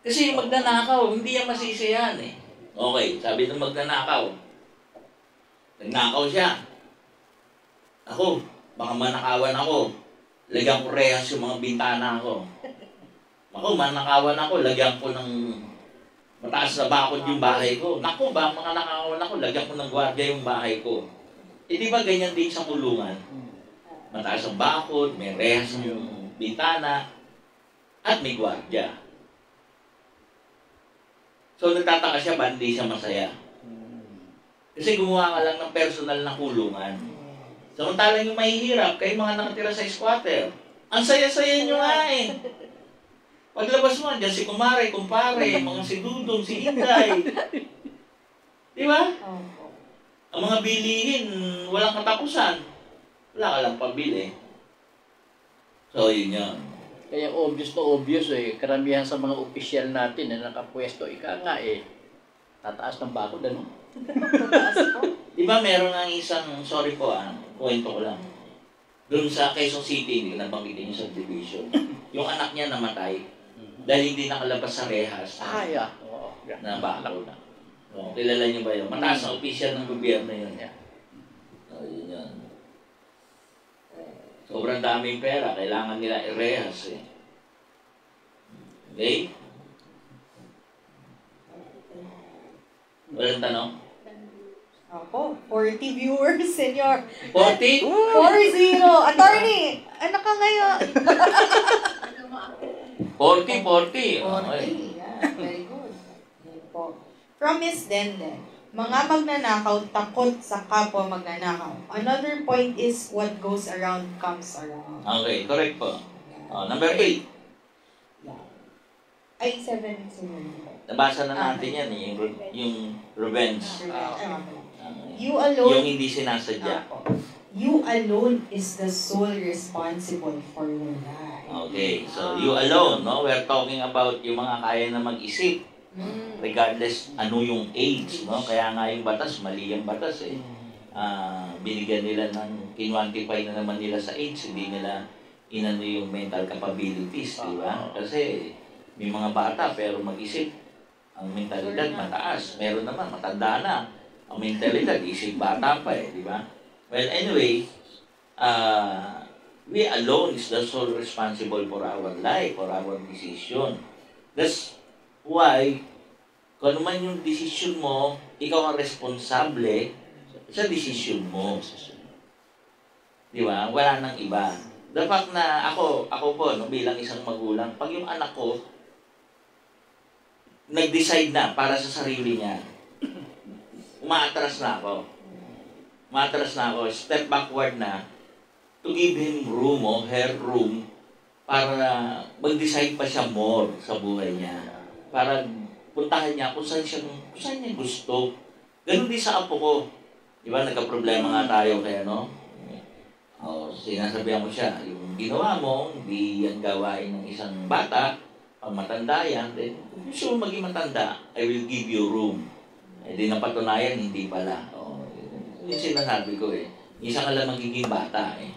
Kasi yung magnanakaw, hindi yan masisiyahan eh. Okay, sabi ng magnanakaw. Nagnakaw siya. Ako, baka manakawan ako. Lagyan ko rehas yung mga bintana ko. Ako, manakawan ako. Lagyan ko ng mataas na bakod yung bahay ko. Naku, ba mga nakawan ako. Lagyan ko ng gwardiya yung bahay ko. Eh, di ba ganyan din sa kulungan? Mataas ang bakod, may rehas yung bintana, at may gwardiya. So, nagtataka siya, ba hindi siya masaya? Kasi gumawa ka lang ng personal na kulungan. Samantalang yung mahihirap, kayo mga nakatira sa squatter, ang saya-saya nyo nga eh. Paglabas mo, dyan si Kumare, Kumpare, mga si Dudong, si Inday. Di ba? Ang mga bilihin, walang katapusan. Wala ka lang pabili. So, yun yun. Kaya obvious na obvious eh. Karamihan sa mga opisyal natin na nakapwesto, ika nga eh. Tataas ng bakod, ano? Di ba meron ng isang, sorry po kwento ko lang. Doon sa Quezon City, hindi ko nabanggitin yung subdivision. Yung anak niya namatay dahil hindi nakalabas sa rehas. Yeah. Oo. Na bakod. Kilala niyo ba yun? Mataas na opisyal ng gobyerno yun. Yun yun. Sobrang daming pera. Kailangan nila i-rehas eh. Okay? Walang tanong? Opo, 40 viewers, Senyor. 40? 40! Attorney! Ano ka ngayon? 40. 40, Okay. yeah. Very good. Yan po. From Miss Dende, mga magnanakaw takot sa kapwa magnanakaw. Another point is what goes around comes around. Okay, correct po. Number 8. Ay, 7. Nabasa na natin yan eh, yung revenge. You alone, Yung hindi sinasadya. you alone is the sole responsible for your life. Okay, so you alone, no? We're talking about yung mga kaya na mag-isip. Regardless ano yung age, no? Kaya nga yung batas, mali yung batas eh. Binigyan nila ng, kinwantify na naman nila sa age, hindi nila inano yung mental capabilities, di ba? Kasi may mga bata pero mag-isip, Ang mentalidad mataas. Meron naman, matanda na. Ang mentalidad, isip bata pa eh, di ba? Well, anyway, we alone is the sole responsible for our life, for our decision. That's why, kung ano man yung decision mo, ikaw ang responsable sa decision mo. Di ba? Wala nang iba. The fact na ako po, no, bilang isang magulang, pag yung anak ko, nag-decide na para sa sarili niya, umaatras na ako. Step backward na, to give him room o her room para mag-decide pa siya more sa buhay niya. Para puntahan niya kung saan niya gusto. Ganun din sa apo ko. Di ba, nagka-problema nga tayo kaya, no? Sinasabihan mo siya, yung ginawa mo, hindi yan gawain ng isang bata, pag matanda yan, then kung gusto mo maging matanda, I will give you room. Eh di napatunayan, hindi pala. Yung sinasabi ko eh. Isa ka lang magiging bata eh.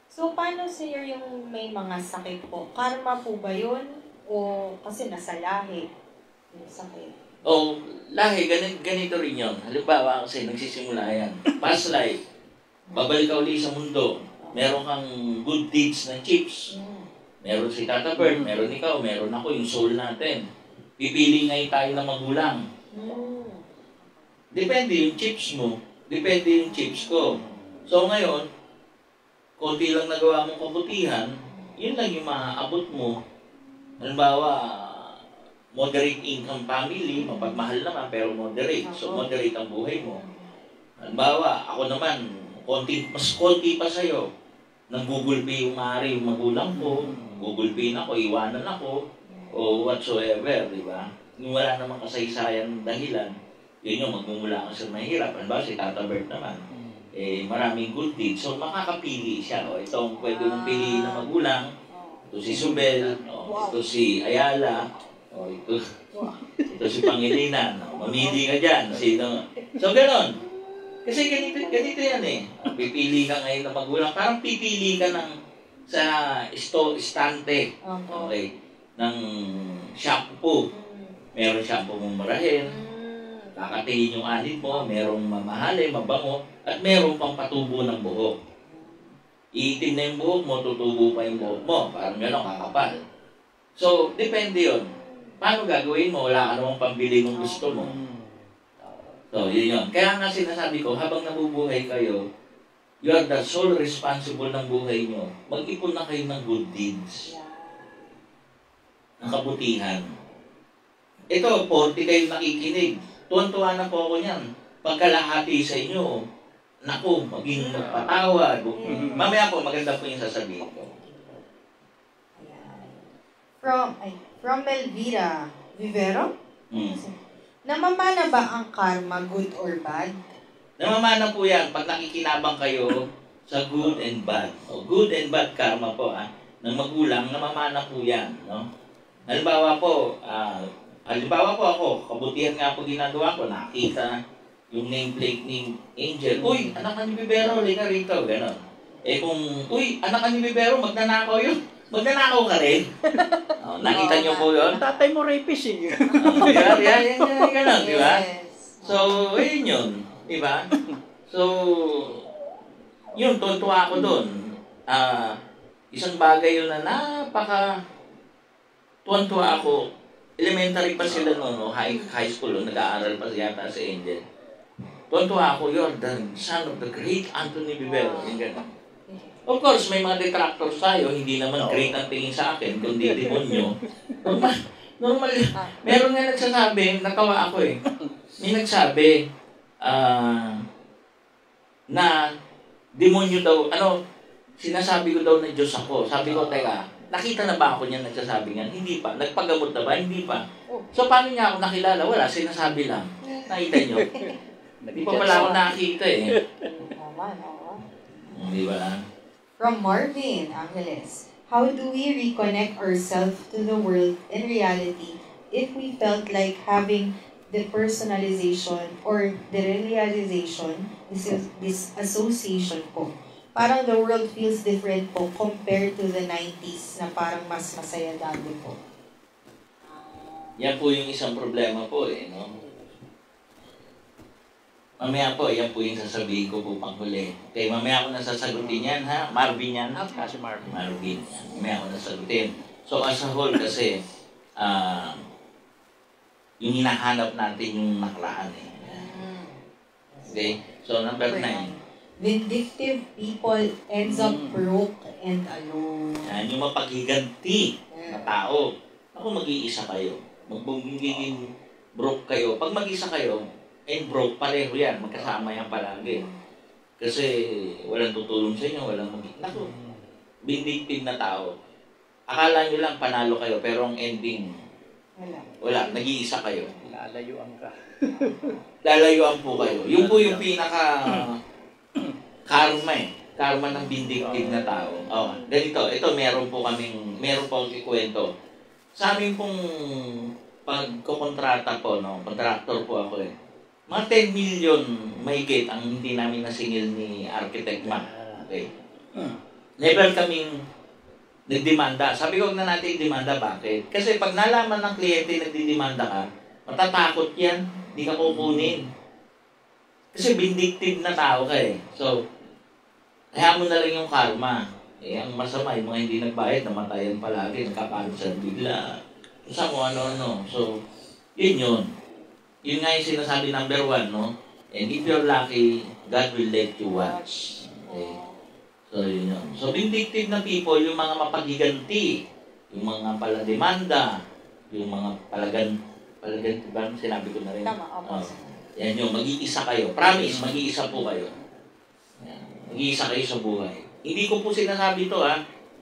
So, paano sir yung may mga sakit po? Karma po ba yun? O kasi nasa lahi yung sakit? Lahi, ganito rin yun. Halimbawa kasi nagsisimula yan. Past life, babalik ka uli sa mundo. Meron kang good deeds na chips. Meron si Tata Bert, meron ikaw, meron ako, yung soul natin. Pipili ngayon tayo ng magulang. Depende yung chips mo. Depende yung chips ko. So ngayon, konti lang nagawa mong kabutihan, yun lang yung maaabot mo. Halimbawa, moderate income family, mapagmahal naman pero moderate. So moderate ang buhay mo. Halimbawa, ako naman, mas konti pa sa'yo. Nanggugulpi yung maaari yung magulang ko, gugulpiin ako, iwanan ako, o whatsoever, di ba? Nung wala namang kasaysayan dahilan, yun yung magmumula ka sa mahirap. Halimbawa, si Tata Bert naman, maraming good deeds. So makakapili siya. Itong pwede mong piliin na magulang, ito si Subel, ito si Ayala, ito si Pangilinan. Mamili ka dyan. So ganon. Kasi ganito yan eh. Pipili ka ngayon ng magulang. Parang pipili ka sa istante. Okay. Ng shampoo. Meron shampoo mong marahil. Kakatiin yung alin mo. Merong mamahalin, mabango. At meron pang patubo ng buhok. Iitim na yung buhok mo, tutubo pa yung buhok mo. Parang gano'n, kakapal. So, depende yun. Paano gagawin mo? Wala ka namang pambili ng gusto mo. So, yun yun. Kaya nga sinasabi ko, habang nabubuhay kayo, you are the sole responsible ng buhay nyo. Mag-ipon na kayo ng good deeds. Ng kabutihan. Ito, 40 kayo nakikinig. Tuwan-tuwa na po ako niyan. Pagkalahati sa inyo, naku, maging magpatawad. Mamaya po, maganda po yung sasabihin ko. From Elvira Vivero? Namamana ba ang karma, good or bad? Namamana po yan pag nakikinabang kayo sa good and bad. Good and bad karma po ng magulang, namamana po yan. No? Halimbawa po ako, kabutihan nga po ginagawa ko, nakita yung nameplate ni Angel. Uy, anak ka ni Bibero, lika rito. Ganon. Kung, uy, anak ka ni Bibero, magnanakaw yun. Magnanakaw ka rin. Nakita niyo po yun? Tatay mo rapist eh. Yan, ganon, di ba? So, yun yun. Di ba? So, yun, tuwa ako dun. Isang bagay yun na tuwan-tuwa ako. Elementary pa sila noon, high school, nag-aaral pa yata si Angel. Tuwan-tuwa ako, you're the son of the great Anthony Vivero. Yung ganon. Of course, may mga detractors tayo, hindi naman great ang tingin sa akin, kundi demonyo. Normal. Meron nga nagsasabi, natawa ako eh. May nagsabi, na demonyo daw, sinasabi ko daw na Diyos ako. Sabi ko, teka, nakita na ba ako niyan nagsasabi nga? Hindi pa. Nagpagamot na ba? Hindi pa. So, paano niya ako nakilala? Wala, sinasabi lang. Nakita niyo? Hindi pa pala ako nakita eh. Hindi ba? From Marvin Angeles, how do we reconnect ourselves to the world in reality if we felt like having the personalization or the realization, this association po? parang the world feels different po compared to the 90s na parang mas masaya dati po. Yan po yung isang problema po no? Mamaya po, yan po yung sasabihin ko po panghuli. Okay, mamaya ako nasasagutin yan, ha? Marvin yan. Kasi Marvin. Marvin. Mamaya ako nasagutin. So, as a whole kasi, yung hinahanap natin yung nakaraan Okay? So, number 9. Vindictive people ends up broke and alone. Yan, yung mapaghiganti na tao. Ako, mag-iisa kayo. Magiging broke kayo. Pag mag-isa kayo, and broke, pareho yan. Magkasama yan palagi. Kasi walang tutulong sa inyo, walang Naku, vindictive na tao. Akala nyo lang panalo kayo, pero ang ending, wala. Nag-iisa kayo. Lalayuan ka. Lalayuan po kayo. Yung po yung pinaka karma Karma ng vindictive na tao. Oh, ganito. Ito, meron po akong ikwento. Sa amin pong pagkukontrata po, kontraktor po ako Mga 10 million mahigit ang hindi namin nasingil ni Architect Mac. Okay. Never kaming nagdemanda. Sabi ko, huwag na natin demanda. Bakit? Kasi pag nalaman ng kliyente nagdidemanda ka, matatakot yan. Hindi ka kukunin. Kasi vindictive na tao ka So, kaya mo na lang yung karma. Ang masama, yung mga hindi nagbayad, namatayan palagi, nagkapansan bigla. Sa kung ano-ano. So, yun. Yun nga yung sinasabi number 1, And if you're lucky, God will let you watch. Okay? So, yun. So, vindictive na people, yung mga mapaghiganti, yung mga palademanda, yung mga palagan, diba? Sinabi ko na rin. Tama, Yan yung, mag-iisa kayo. Promise, mag-iisa po kayo. Yan. Mag-iisa kayo sa buhay. Hindi ko po sinasabi ito,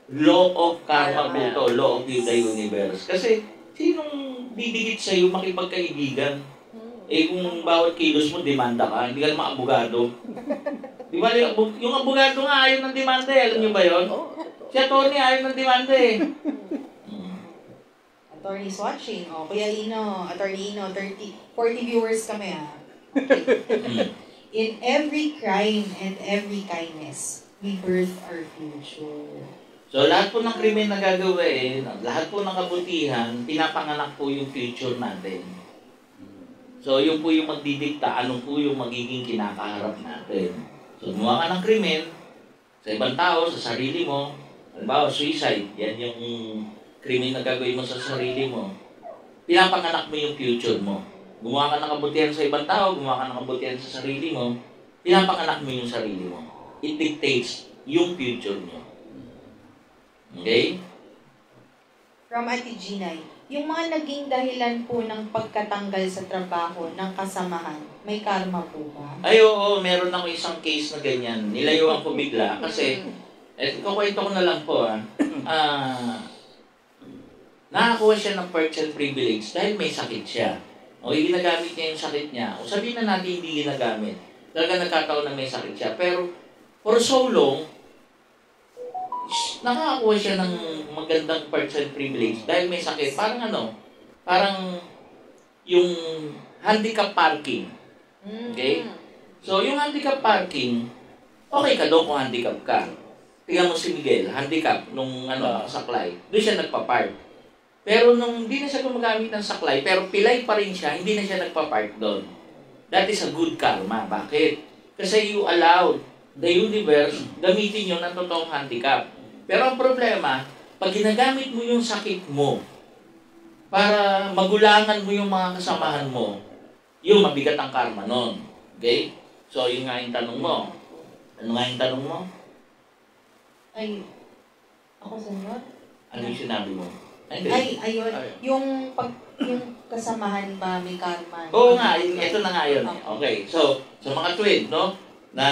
Law of karma po ito. Law of the universe. Kasi, sinong didikit sa'yo makipagkaibigan? Kung bawat kilos mo, demanda ka, hindi ka naman abogado. Di ba, yung abogado nga ayaw ng demanda alam nyo ba yun? Si attorney ayaw ng demanda Attorney's watching. Kuya Ino, Attorney Ino, 40 viewers kami Okay. In every crime and every kindness, we birth our future. So, lahat po ng krimen na gagawin, lahat po ng kabutihan, pinapanganak po yung future natin. So, yun po yung magdidikta, ano po yung magiging kinakaharap natin. So, gumawa ka ng krimen sa ibang tao, sa sarili mo. Halimbawa, suicide, yan yung krimen na gagawin mo sa sarili mo. Pinapanganak mo yung future mo. Gumawa ka ng kabutihan sa ibang tao, gumawa ka ng kabutihan sa sarili mo, pinapanganak mo yung sarili mo. It dictates yung future mo. Okay? From Ate Ginay, yung mga naging dahilan po ng pagkatanggal sa trabaho ng kasamahan, may karma po ba? Ay, oo. Meron ako isang case na ganyan. Nilayuan ko bigla. Kasi, kukwento ko na lang po, nakakuha siya ng perks and privilege dahil may sakit siya. O, ginagamit niya yung sakit niya. O, sabihin na natin hindi ginagamit. Talaga nagkataon na may sakit siya. Pero, for so long, nakakakuha siya ng magandang perks and privilege dahil may sakit. Parang yung handicap parking. Okay? So, yung handicap parking, okay ka doon kung handicap ka. Tingnan mo si Miguel, handicap, nung saklay. Doon siya nagpa-park. Pero nung hindi na siya gumagamit ng saklay, pero pilay pa rin siya, hindi na siya nagpa-park doon. That is a good karma. Bakit? Kasi you allowed the universe gamitin yun ng totoong handicap. Pero ang problema, pag ginagamit mo yung sakit mo para magulangan mo yung mga kasamahan mo, yung mabigat ang karma nun. Okay? So, yun nga yung tanong mo. Ano nga yung tanong mo? Ay, ako sunod? Ano yung sinabi mo? Ayun. Yung kasamahan ba may karma? Oo nga, ito na nga yun. Okay, so, sa mga twin, na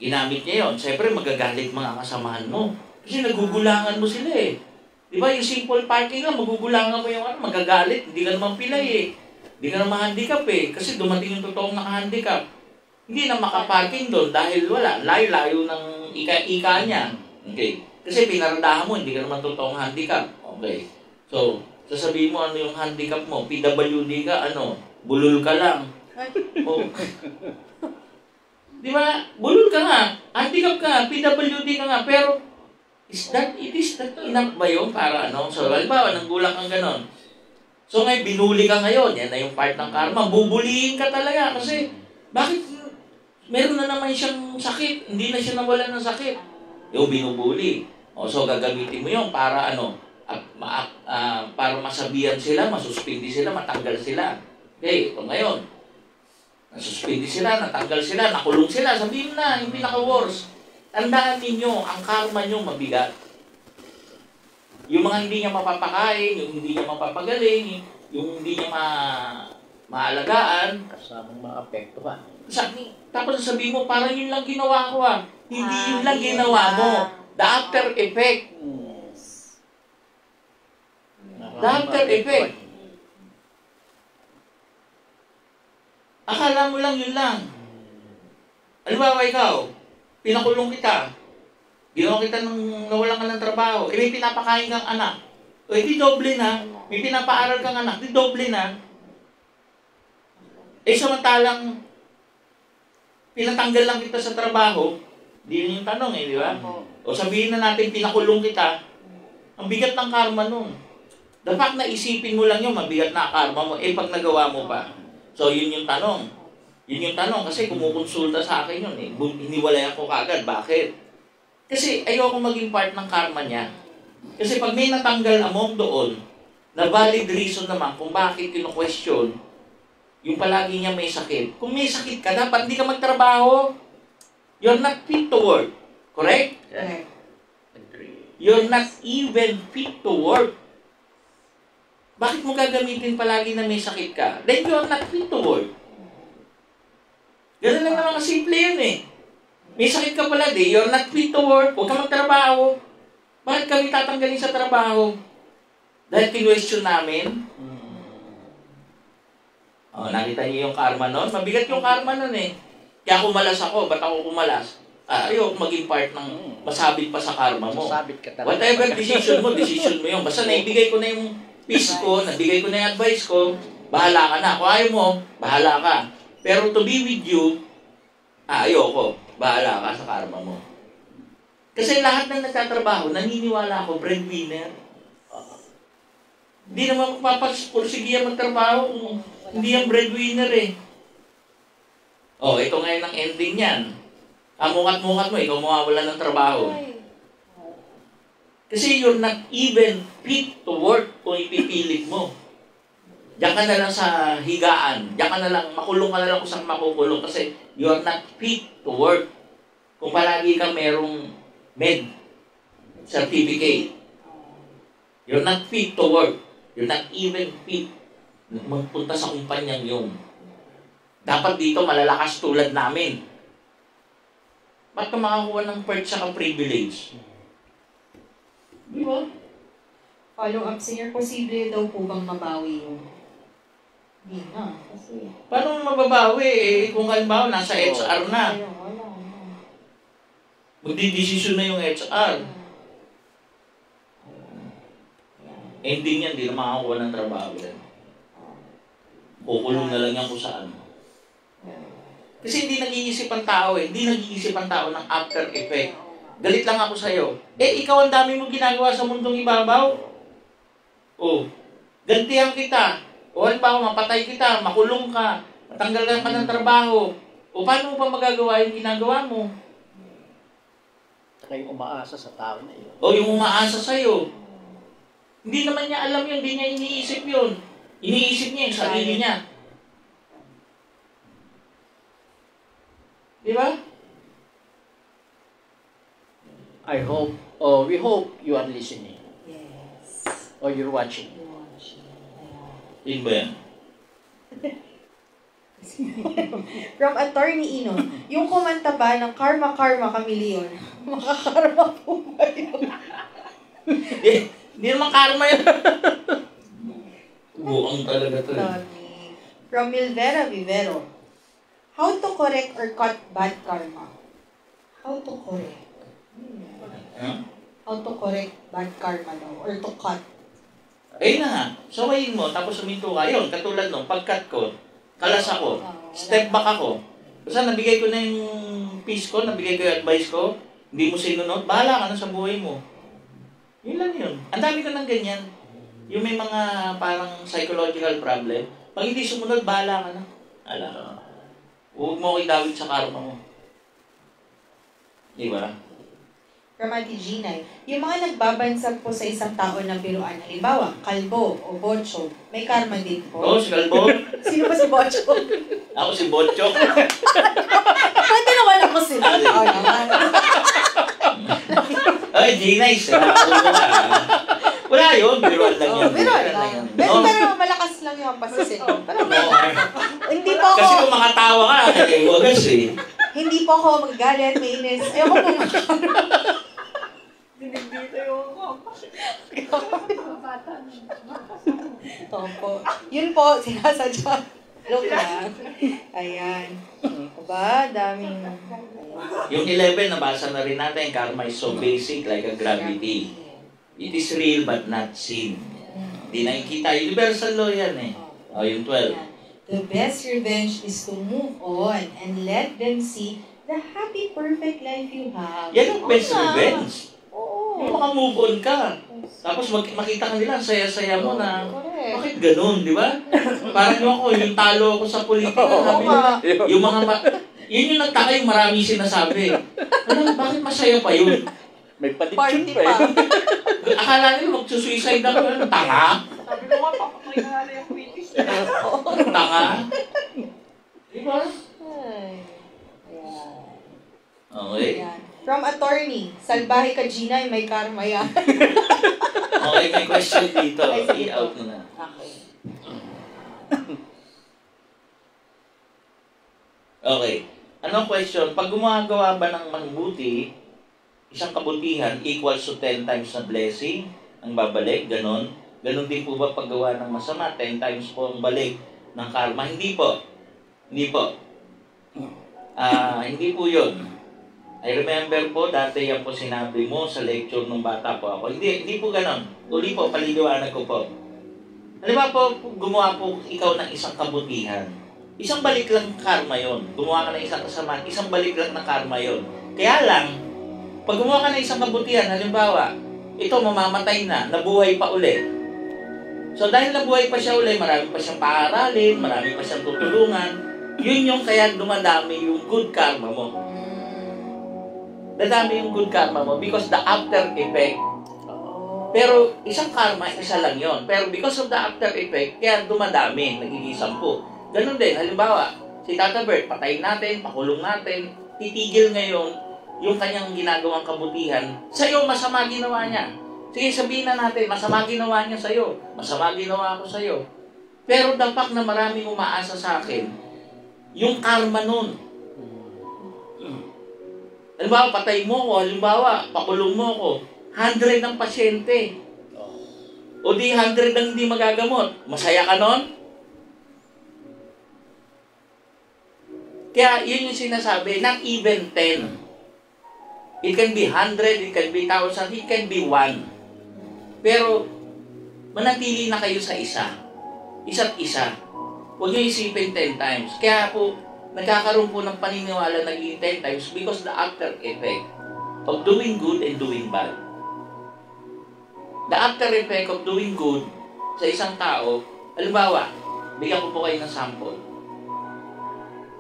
ginamit niya yun, siyempre magagalit mga kasamahan mo. Kasi nagugulangan mo sila Di ba, yung simple parking lang, magugulangan mo yung magagalit, hindi ka naman pilay Hindi ka naman handicap kasi dumating yung totoong naka-handicap. Hindi na makaparking doon dahil wala, layo-layo ng ika-ika niya. Okay. Kasi pinaradahan mo, hindi ka naman totoong handicap. Okay. So, sasabihin mo ano yung handicap mo, PWD ka, bulol ka lang. Oh. Di ba? Bulol ka nga. Handicap ka. PWD ka nga. Pero, is that enough ba yun para ano? So, halimbawa, nanggulang kang ganon. So, ngayon, binuli ka ngayon. Yan na yung part ng karma. Bubulihin ka talaga. Kasi, bakit meron na naman siyang sakit? Hindi na siya nawalan ng sakit. Yung binubuli. O, so, gagamitin mo yun para ano? Para masabihan sila, masuspindi sila, matanggal sila. Okay, ito ngayon. Nasuspindi sila, natanggal sila, nakulong sila. Sabihin na, yung pinaka-worst. Tandaan ninyo, ang karma nyo mabigat. Yung mga hindi niya mapapakain, yung hindi niya mapapagaling, yung hindi niya maalagaan. Kasamang mga apekto ha. Tapos sabihin mo, parang yun lang ginawa ko ah. Hindi yun lang ginawa mo. The after effect. The after effect. Akala mo lang yun lang. Halimbawa ikaw, pinakulong kita. Ginawa kita nung nawalan ka ng trabaho. Eh, may pinapakain kang anak. O, di doble na. May pinapaaral kang anak. Di doble na. Eh, samantalang, pinatanggal lang kita sa trabaho. Di yun yung tanong eh, di ba? O sabihin na natin, pinakulong kita. Ang bigat ng karma nun. The fact na isipin mo lang yun, mabigat na karma mo. Eh, pag nagawa mo pa. So, yun yung tanong. Yun yung tanong. Kasi kumukonsulta sa akin yun eh. Hiniwalay ako kagad. Bakit? Kasi ayoko maging part ng karma niya. Kasi pag may natanggal among doon, na valid reason naman kung bakit kino-question, yung palagi niya may sakit. Kung may sakit ka, dapat hindi ka magtrabaho. You're not fit to work. Correct? Correct. You're not even fit to work. Bakit mo gagamitin palagi na may sakit ka? Then you're not fit to work. Ganun lang naman kasimple yun eh. May sakit ka pala, you're not fit to work. Huwag ka magtrabaho. Bakit kami tatanggalin sa trabaho? Dahil kinwestiyon namin. Oh, nakita niyo yung karma nun? Mabigat yung karma nun eh. Kaya kumalas ako. Ba't ako kumalas? Ayoko maging part ng masabit pa sa karma mo. Masabit ka talaga. Whatever decision mo yun. Basta naibigay ko na yung peace ko, nabigay ko na yung advice ko, bahala ka na. Kung ayaw mo, bahala ka. Pero to be with you, ayoko. Bahala ka sa karma mo. Kasi lahat ng nagtatrabaho, naniniwala ako, breadwinner. Hindi naman magpapursigihan magtrabaho kung hindi ang breadwinner eh. Oh, ito ngayon ang ending niyan. Mukat-mukat mo, ikaw mawawala ng trabaho. Kasi you're not even fit to work kung ipipilit mo. Diyan ka na lang sa higaan. Diyan ka na lang, makulong ka na lang kung saan makukulong kasi you're not fit to work. Kung palagi ka merong med certificate. You're not fit to work. You're not even fit magpunta sa kumpanyang yun. Dapat dito malalakas tulad namin. Ba't ka makakuha ng perks sa privilege? Di ba? Follow up, senior, posible daw po bang mabawi yun? Hindi na. Kasi... Paano mababawi eh? Kung halimbawa nasa HR na. Wala. Magdidesisyon na yung HR. Ending yan, di na makakuha ng trabaho yan. Kukulong na lang yan kung saan. Kasi hindi nag-iisip ang tao eh. Hindi nag-iisip ang tao ng after effect. Galit lang ako sa'yo. Eh, ikaw ang dami mo ginagawa sa mundong ibabaw. Oh, gantihan kita. O halimbawa, mapatay kita, makulong ka, matanggal ka ng trabaho. O paano mo pa magagawa yung ginagawa mo? Saka yung umaasa sa tao na yun. O yung umaasa sa'yo. Hindi naman niya alam yun, hindi niya iniisip yun. Iniisip niya yung sarili niya. Di ba? We hope you are listening. Yes. Or you're watching. Yun ba yan? From Attorney Ino, yung kumanta ba ng Karma Karma Chameleon, makakarma po ba yun? Hindi naman karma yun. Buang talaga to. From Milvera Vivero, how to correct or cut bad karma? How to correct? How to correct bad karma daw, or to cut? Ayun na nga. Sawayin mo, tapos suminto ka. Yun, katulad nung pag-cut ko, kalas ako, step back ako. Basta nabigay ko na yung piece ko, nabigay ko yung advice ko, hindi mo sinunod, bahala ka na sa buhay mo. Yun lang yun. Ang dami ko ng ganyan. Yung may mga parang psychological problem, pag hindi sumunod, bahala ka na. Alam. Huwag mo ko idawit sa karma mo. Di ba? From Ate Ginay, yung mga nagbabansag po sa isang tao ng biruan, halimbawa, kalbo o bocho, may karma din po. Oo, si Kalbo. Sino ba si bocho? Ako si Bocho. Pwede naman ako sila. Oo naman. Ay, G-Nice. Wala yun, biruan lang yun. Biruan lang. Pero malakas lang yung pasisin. Hindi po Kasi ako, kung makatawa ka, wagas eh. hindi po ako magagalit, mainis. Ayoko po Opo. Yun po, sinasadya. Look lang. Ayan. Diba? Daming... Yung 11, nabasa na rin natin, karma is so basic like a gravity. It is real but not seen. Hindi nakikita. Universal law yan eh. O, yung 12. The best revenge is to move on and let them see the happy, perfect life you have. Yan ang best revenge. Oo. Yung makamove on ka. Tapos makita ka nila, saya-saya mo na, Correct. bakit ganun, di ba? Parang yung ako, yung talo ako sa politika, sabi nila, yung mga, yun yung nagtaka yung marami sinasabi. Alam, bakit masaya pa yun? May Party palitsun pa pa. eh. Akala nila magsusuicide ako, ano, tanga? Sabi ko nga, papakay na nga yung quitis. Tanga? Di ba? Ay. Ayan. Okay. Ayan. From attorney, salbahe ka Gina, may karma yan. Okay, may question dito. Ay, sige po. I-out mo na. Okay. Okay. Anong question? Pag gumagawa ba ng mabuti, isang kabutihan equals to 10 times na blessing ang babalik, ganon. Ganon din po ba paggawa ng masama, 10 times po ang balik ng karma? Hindi po. Hindi po. Hindi po yun. I remember po, dati yan po sinabi mo sa lecture nung bata po ako. Hindi po ganon. Uli po, paliliwanag ko po. Halimbawa po, gumawa po ikaw ng isang kabutihan. Isang balik lang karma yon. Gumawa ka ng isang kasamaan, isang balik lang ng karma yon. Kaya lang, pag gumawa ka ng isang kabutihan, halimbawa, ito mamamatay na, nabuhay pa uli. So dahil nabuhay pa siya uli, marami pa siyang paaralin, marami pa siyang tutulungan, yun yung kaya dumadami yung good karma mo. Dadami yung good karma mo because the after effect. Pero isang karma, isa lang yon. Pero because of the after effect, kaya dumadami, nagiging 10. Ganun din, halimbawa, si Tata Bert, patayin natin, pakulong natin, titigil ngayon yung kanyang ginagawang kabutihan. Sa'yo, masama ginawa niya. Sige, sabihin na natin, masama ginawa niya sa'yo. Masama ginawa ako sa'yo. Pero dapat na maraming umaasa sa akin, yung karma nun. Halimbawa, patay mo ko. Halimbawa, pakulong mo ko. 100 ang pasyente. O di 100 ang hindi magagamot. Masaya ka nun? Kaya yun yung sinasabi, not even 10. It can be 100, it can be 1,000, it can be 1. Pero, manatili na kayo sa isa. Isa't isa. Huwag nyo isipin 10 times. Kaya po, nagkakaroon po ng paniniwala naging 10 times because the after effect of doing good and doing bad. The after effect of doing good sa isang tao, halimbawa, bigyan ko po kayo ng sample.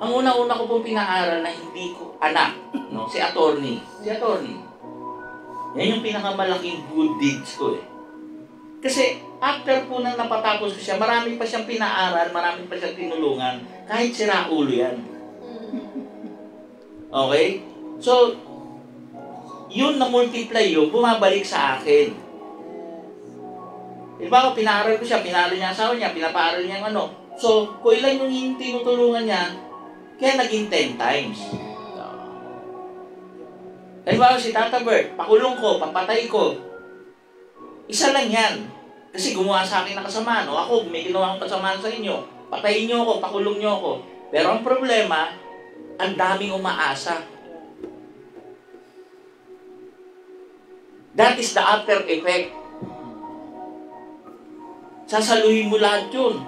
Ang una-una ko pong pinaaral na hindi ko anak, no? Si attorney. Yan yung pinakamalaking good deeds ko eh. Kasi after po nang napatapos ko siya, marami pa siyang pinaaral, marami pa siyang tinulungan, kahit sira ulo yan. Okay? So, yun na multiply yun, bumabalik sa akin. Diba ako, pinaaral ko siya, pinaaral niya asawa niya, pinapaaral niya ano. So, kung ilan yung tinutulungan niya, kaya naging 10 times. Diba si Tata Bert, pakulong ko, papatay ko. Isa lang yan. Kasi gumawa sa akin ng kasamaan. O ako, may ginawa akong kasamaan sa inyo. Patayin niyo ako, pakulong niyo ako. Pero ang problema, ang daming umaasa. That is the after effect. Sasaluhin mo lahat yun.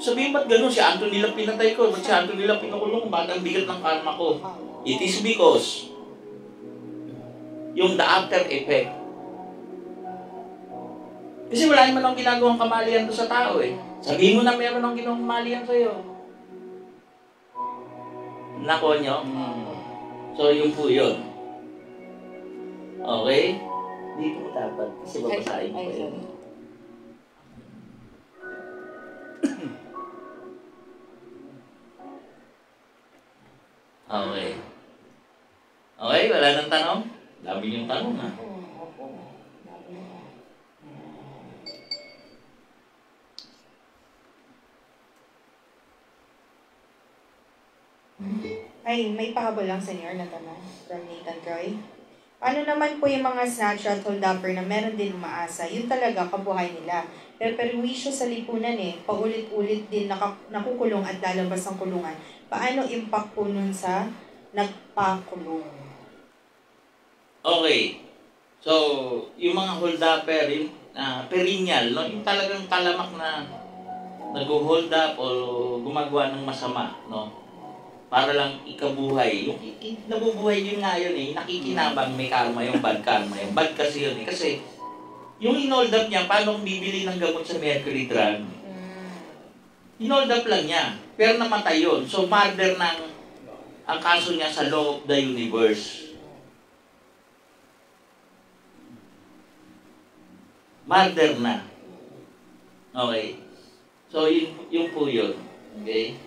Sabihin ba't gano'n? Si Anthony lang pinatay ko. Ba't si Anthony lang pinakulong? Ba't ang bigat ng karma ko? It is because yung the after effect. Kasi wala naman akong ginagawang kamalian to sa tao eh. Sabihin mo na meron akong ginawang kamalian sa'yo. Nako nyo? So, yun po yun. Okay? Dito mo dapat. Kasi babasahin ko yun. Okay. Okay, wala nang tanong? Dami yung tanong ha. Ay, may pahabol lang senior na tanong from Nathan Troy. Ano naman po yung mga snatcher at hold-upper na meron din umaasa? Yun talaga, kabuhay nila. Pero perwisyo sa lipunan eh, paulit-ulit din nakukulong at lalabas ang kulungan. Paano impact po nun sa nagpakulong? Okay. So, yung mga hold-upper, yung perennial, no? Yung talagang talamak na nag-hold up o gumagawa ng masama, no? Para lang ikabuhay. Yung nabubuhay yun nga yun eh. Nakikinabang may karma yung bad karma. Yung bad kasi yun eh. Kasi yung in-hold up niya, paano kung bibili ng gamot sa mercury drug? In-hold up lang niya. Pero namatay yun. So murder ng ang kaso niya sa law of the universe. Murder na. Okay. So yun po yun. Okay.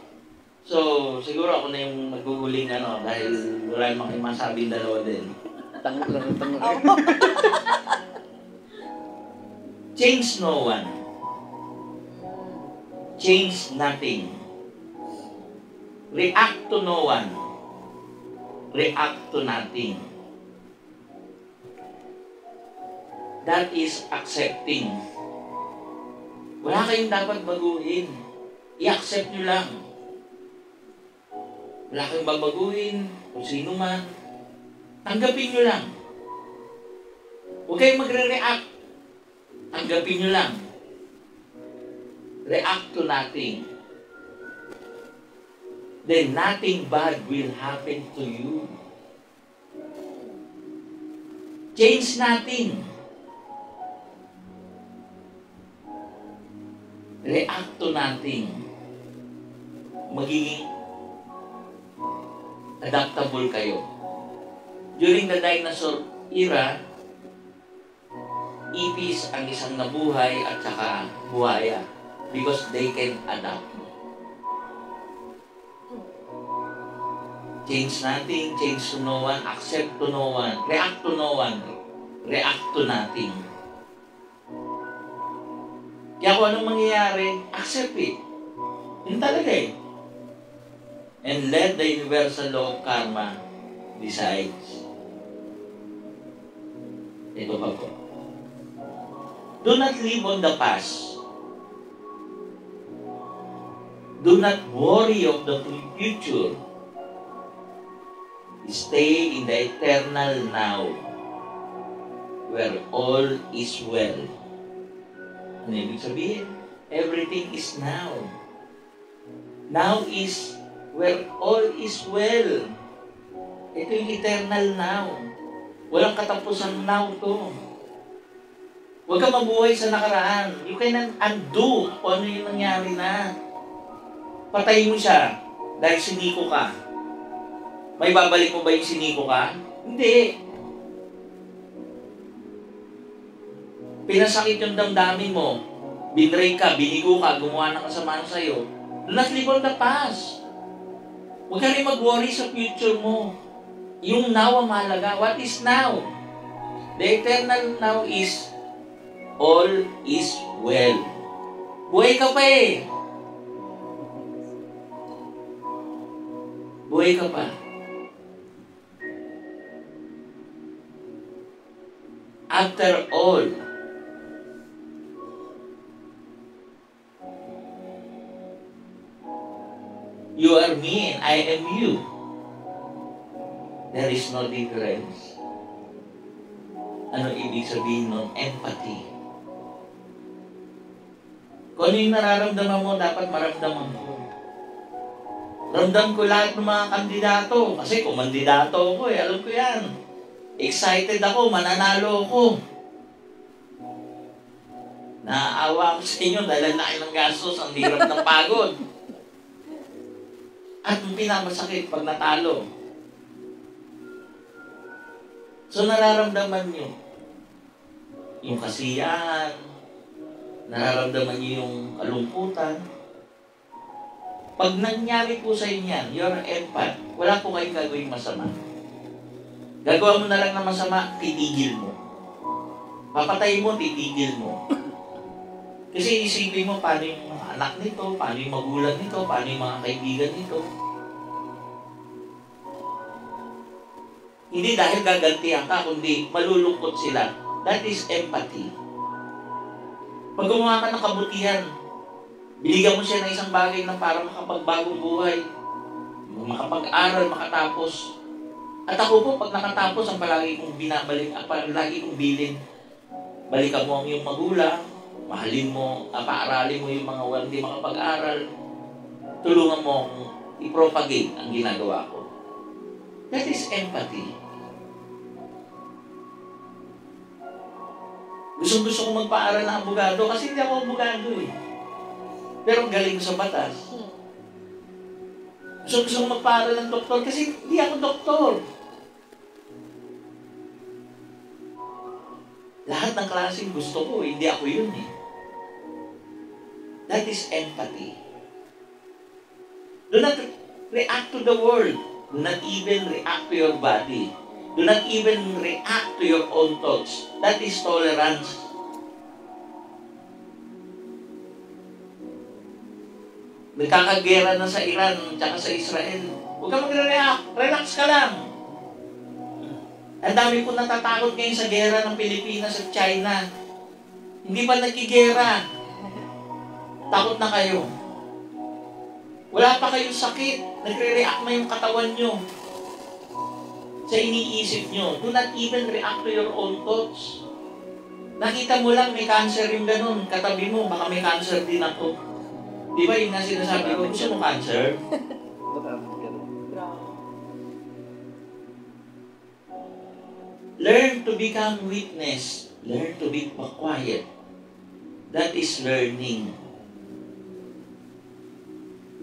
So, siguro ako na yung maghuhuling dahil wala namang masabi dalawa din. Tango lang. Change no one. Change nothing. React to no one. React to nothing. That is accepting. Wala kayong dapat baguhin. I-accept nyo lang. Wala kayong babaguhin, kung sino man. Tanggapin nyo lang. Huwag kayong magre-react. Tanggapin nyo lang. React to nothing. Then nothing bad will happen to you. Change nothing. React to nothing. Magiging adaptable kayo. During the dinosaur era, ipis ang isang nabuhay at saka buhaya because they can adapt. Change nothing, change to no one, accept to no one, react to no one, react to nothing. Kaya kung anong mangyayari, accept it. Yun talaga eh. And let the universal law of karma decides. Ito pa po. Do not live on the past. Do not worry of the future. Stay in the eternal now, where all is well. Ano ibig sabihin? Everything is now. Now is where all is well. Ito yung eternal now. Walang katapusan now to. Huwag ka mabuhay sa nakaraan. You can undo kung ano yung nangyari na. Patay mo siya dahil siniko ka. May babalik mo ba yung siniko ka? Hindi. Pinasakit yung damdamin mo. Binray ka, binigo ka, gumawa ng kasamaan sa'yo. Do not live on the past. Huwag ka rin mag-worry sa future mo. Yung now ang mahalaga. What is now? The eternal now is all is well. Buhay ka pa eh. Buhay ka pa. After all, you are me and I am you. There is no difference. Ano ibig sabihin nun? Empathy. Kung ano yung nararamdaman mo, dapat maramdaman mo. Ramdam ko lahat ng mga kandidato. Kasi kung mandidato ako alam ko yan. Excited ako, mananalo ako. Naaawa ako sa inyo dahil ang laki ng gastos, ang hirap ng pagod. At ang pinakamasakit pag natalo. So nararamdaman nyo yung kasiyahan, nararamdaman nyo yung kalungkutan. Pag nangyari po sa inyo yan, you're empath, wala po kayong gagawing masama. Gagawa mo na lang ng masama, titigil mo. Papatayin mo, titigil mo. Kasi isipin mo paano yung mga anak nito, paano yung magulang nito, paano yung mga kaibigan nito. Hindi dahil gagantihan ka, kundi malulungkot sila. That is empathy. Pag gumawa ka ng kabutihan, binigyan mo siya ng isang bagay na para makapagbagong buhay. Makapag-aral, makatapos. At ako po, pag nakatapos, ang palagi kong binabalik, ang palagi kong bilin, balikan mo ang iyong magulang, mahalin mo, paaralin mo yung mga hindi makapag-aral, tulungan mo akong i-propagate ang ginagawa ko. That is empathy. Gusto kong magpaaral ng abogado kasi hindi ako abogado eh. Pero galing sa batas. Gusto kong magpaaral ng doktor kasi hindi ako doktor. Lahat ng klaseng gusto ko, hindi ako yun eh. That is empathy. Do not react to the world. Do not even react to your body. Do not even react to your own thoughts. That is tolerance. Nagkakagera na sa Iran at sa Israel. Huwag ka mag-react. Relax ka lang. Ang dami po natatakot ngayon sa gera ng Pilipinas at China. Hindi pa nagkigera. Takot na kayo. Wala pa kayong sakit. Nagre-react na yung katawan nyo sa iniisip nyo. Do not even react to your own thoughts. Nakita mo lang may cancer yung ganun. Katabi mo, baka may cancer din ako. Di ba yun nga sinasabi ko, gusto mo cancer? Learn to become witness. Learn to be quiet. That is learning.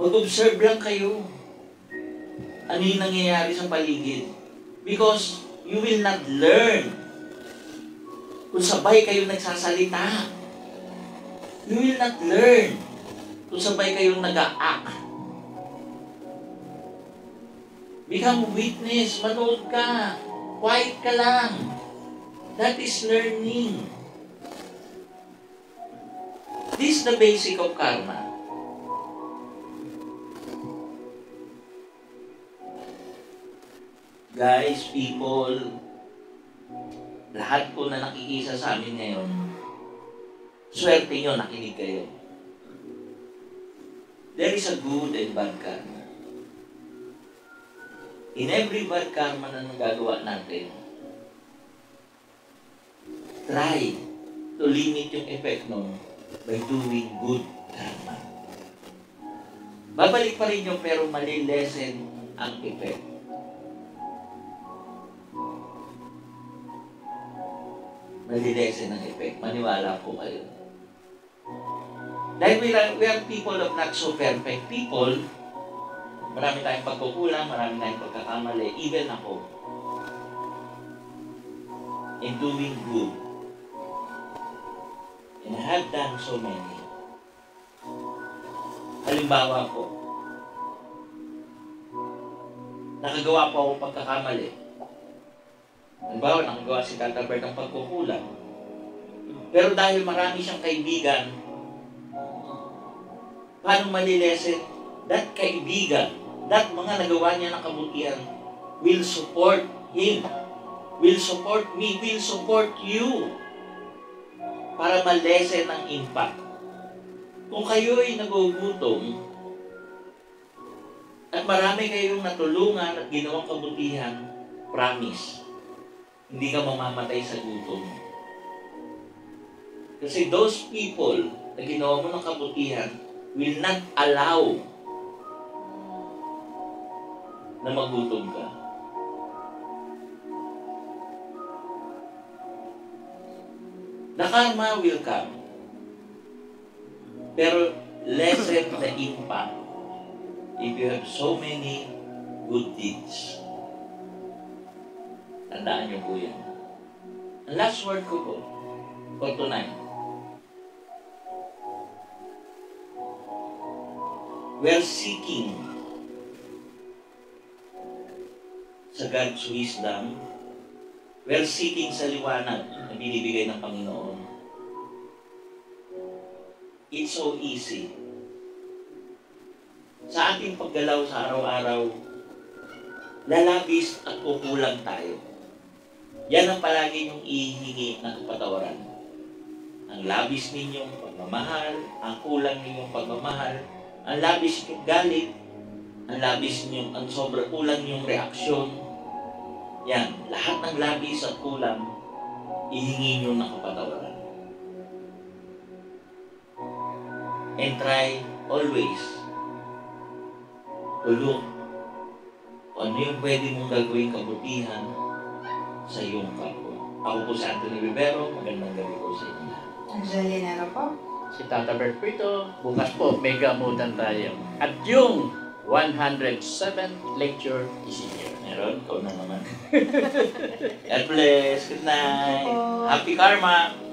Mag-observe lang kayo. Ano yung nangyayari sa paligid? Because you will not learn kung sabay kayo nagsasalita. You will not learn kung sabay kayong nag-a-act. Become witness. Manood ka. Quiet ka lang. That is learning. This is the basic of karma. Guys, people, lahat po na nakikisa sa amin ngayon, swerte nyo, nakinig kayo. There is a good and bad karma. In every bad karma na nagagawa natin, try to limit yung effect nun by doing good karma. Babalik pa rin yung pero mali-lessen ang effect. Mali-lessen ang effect. Maniwala po kayo. Dahil we are people of not so perfect people, marami tayong pagkukulang, marami tayong pagkakamali, even ako. In doing good. And I have done so many. Halimbawa po, nakagawa po ako pagkakamali. Halimbawa, nakagawa si Tata Bert ng pagkukulang. Pero dahil marami siyang kaibigan, paano malilesen? That kaibigan, that mga nagawa niya ng kabutihan, will support him, will support me, will support you, para malesen ang impact. Kung kayo ay nagugutom, at marami kayong natulungan at ginawang kabutihan, promise, hindi ka mamamatay sa gutom. Kasi those people na ginawa mo ng kabutihan will not allow na magutom ka. The karma will come. Pero lessen the impact if you have so many good deeds. Tandaan niyo po yan. Ang last word ko po, for tonight. We're seeking sa God's wisdom. We're seeking sa liwanag na binibigay ng Panginoon. It's so easy. Sa ating paggalaw sa araw-araw, lalabis at kukulang tayo. Yan ang palagi yung ihingi ng kapatawaran. Ang labis ninyong pagmamahal, ang kulang ninyong pagmamahal, ang labis ninyong galit, ang labis ninyong, ang sobra kulang ninyong reaksyon. Yan, lahat ng labis at kulang, ihingi niyo ng kapatawaran. And try always to look kung ano yung pwede mong gagawing kabutihan sa iyong kapwa. Ako po si Anthony Rivero, magandang gabi po sa inyo. Angelina na po. Si Tata Bert po ito. Bukas po, mega mutan tayo. At yung 107th lecture is here. Meron, ikaw na naman. God bless. Good night. Happy Karma.